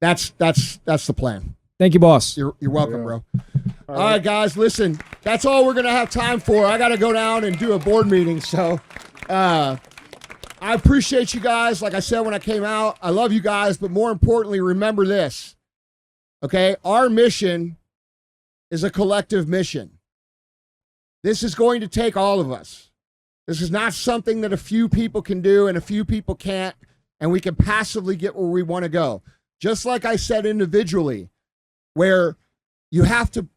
That's the plan. Thank you, boss. You're welcome, bro. All right, guys, listen, that's all we're going to have time for. I got to go down and do a board meeting. So I appreciate you guys. Like I said when I came out, I love you guys. But more importantly, remember this, okay? Our mission is a collective mission. This is going to take all of us. This is not something that a few people can do and a few people can't, and we can passively get where we want to go. Just like I said individually, where you have to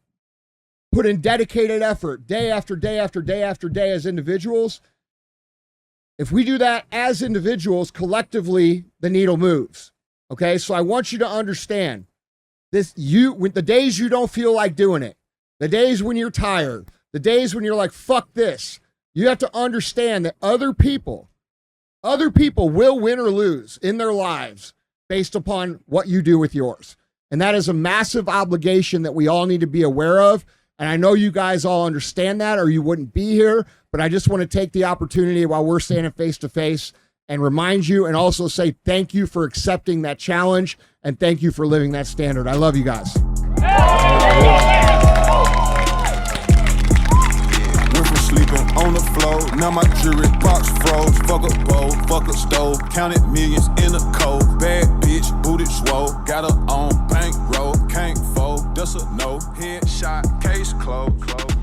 put in dedicated effort day after day after day after day as individuals. If we do that as individuals, collectively, the needle moves. Okay, so I want you to understand this. When the days you don't feel like doing it, the days when you're tired, the days when you're like, fuck this, you have to understand that other people will win or lose in their lives based upon what you do with yours. And that is a massive obligation that we all need to be aware of. And I know you guys all understand that, or you wouldn't be here, but I just want to take the opportunity while we're standing face to face and remind you and also say thank you for accepting that challenge and thank you for living that standard. I love you guys. Went from sleeping on the floor, now my jewelry box froze. Fuck a bowl, fuck a stove, counted millions in a cold. Bad bitch, booted swole, got her on bankroll, can't fold, that's a no. Headshot, case closed.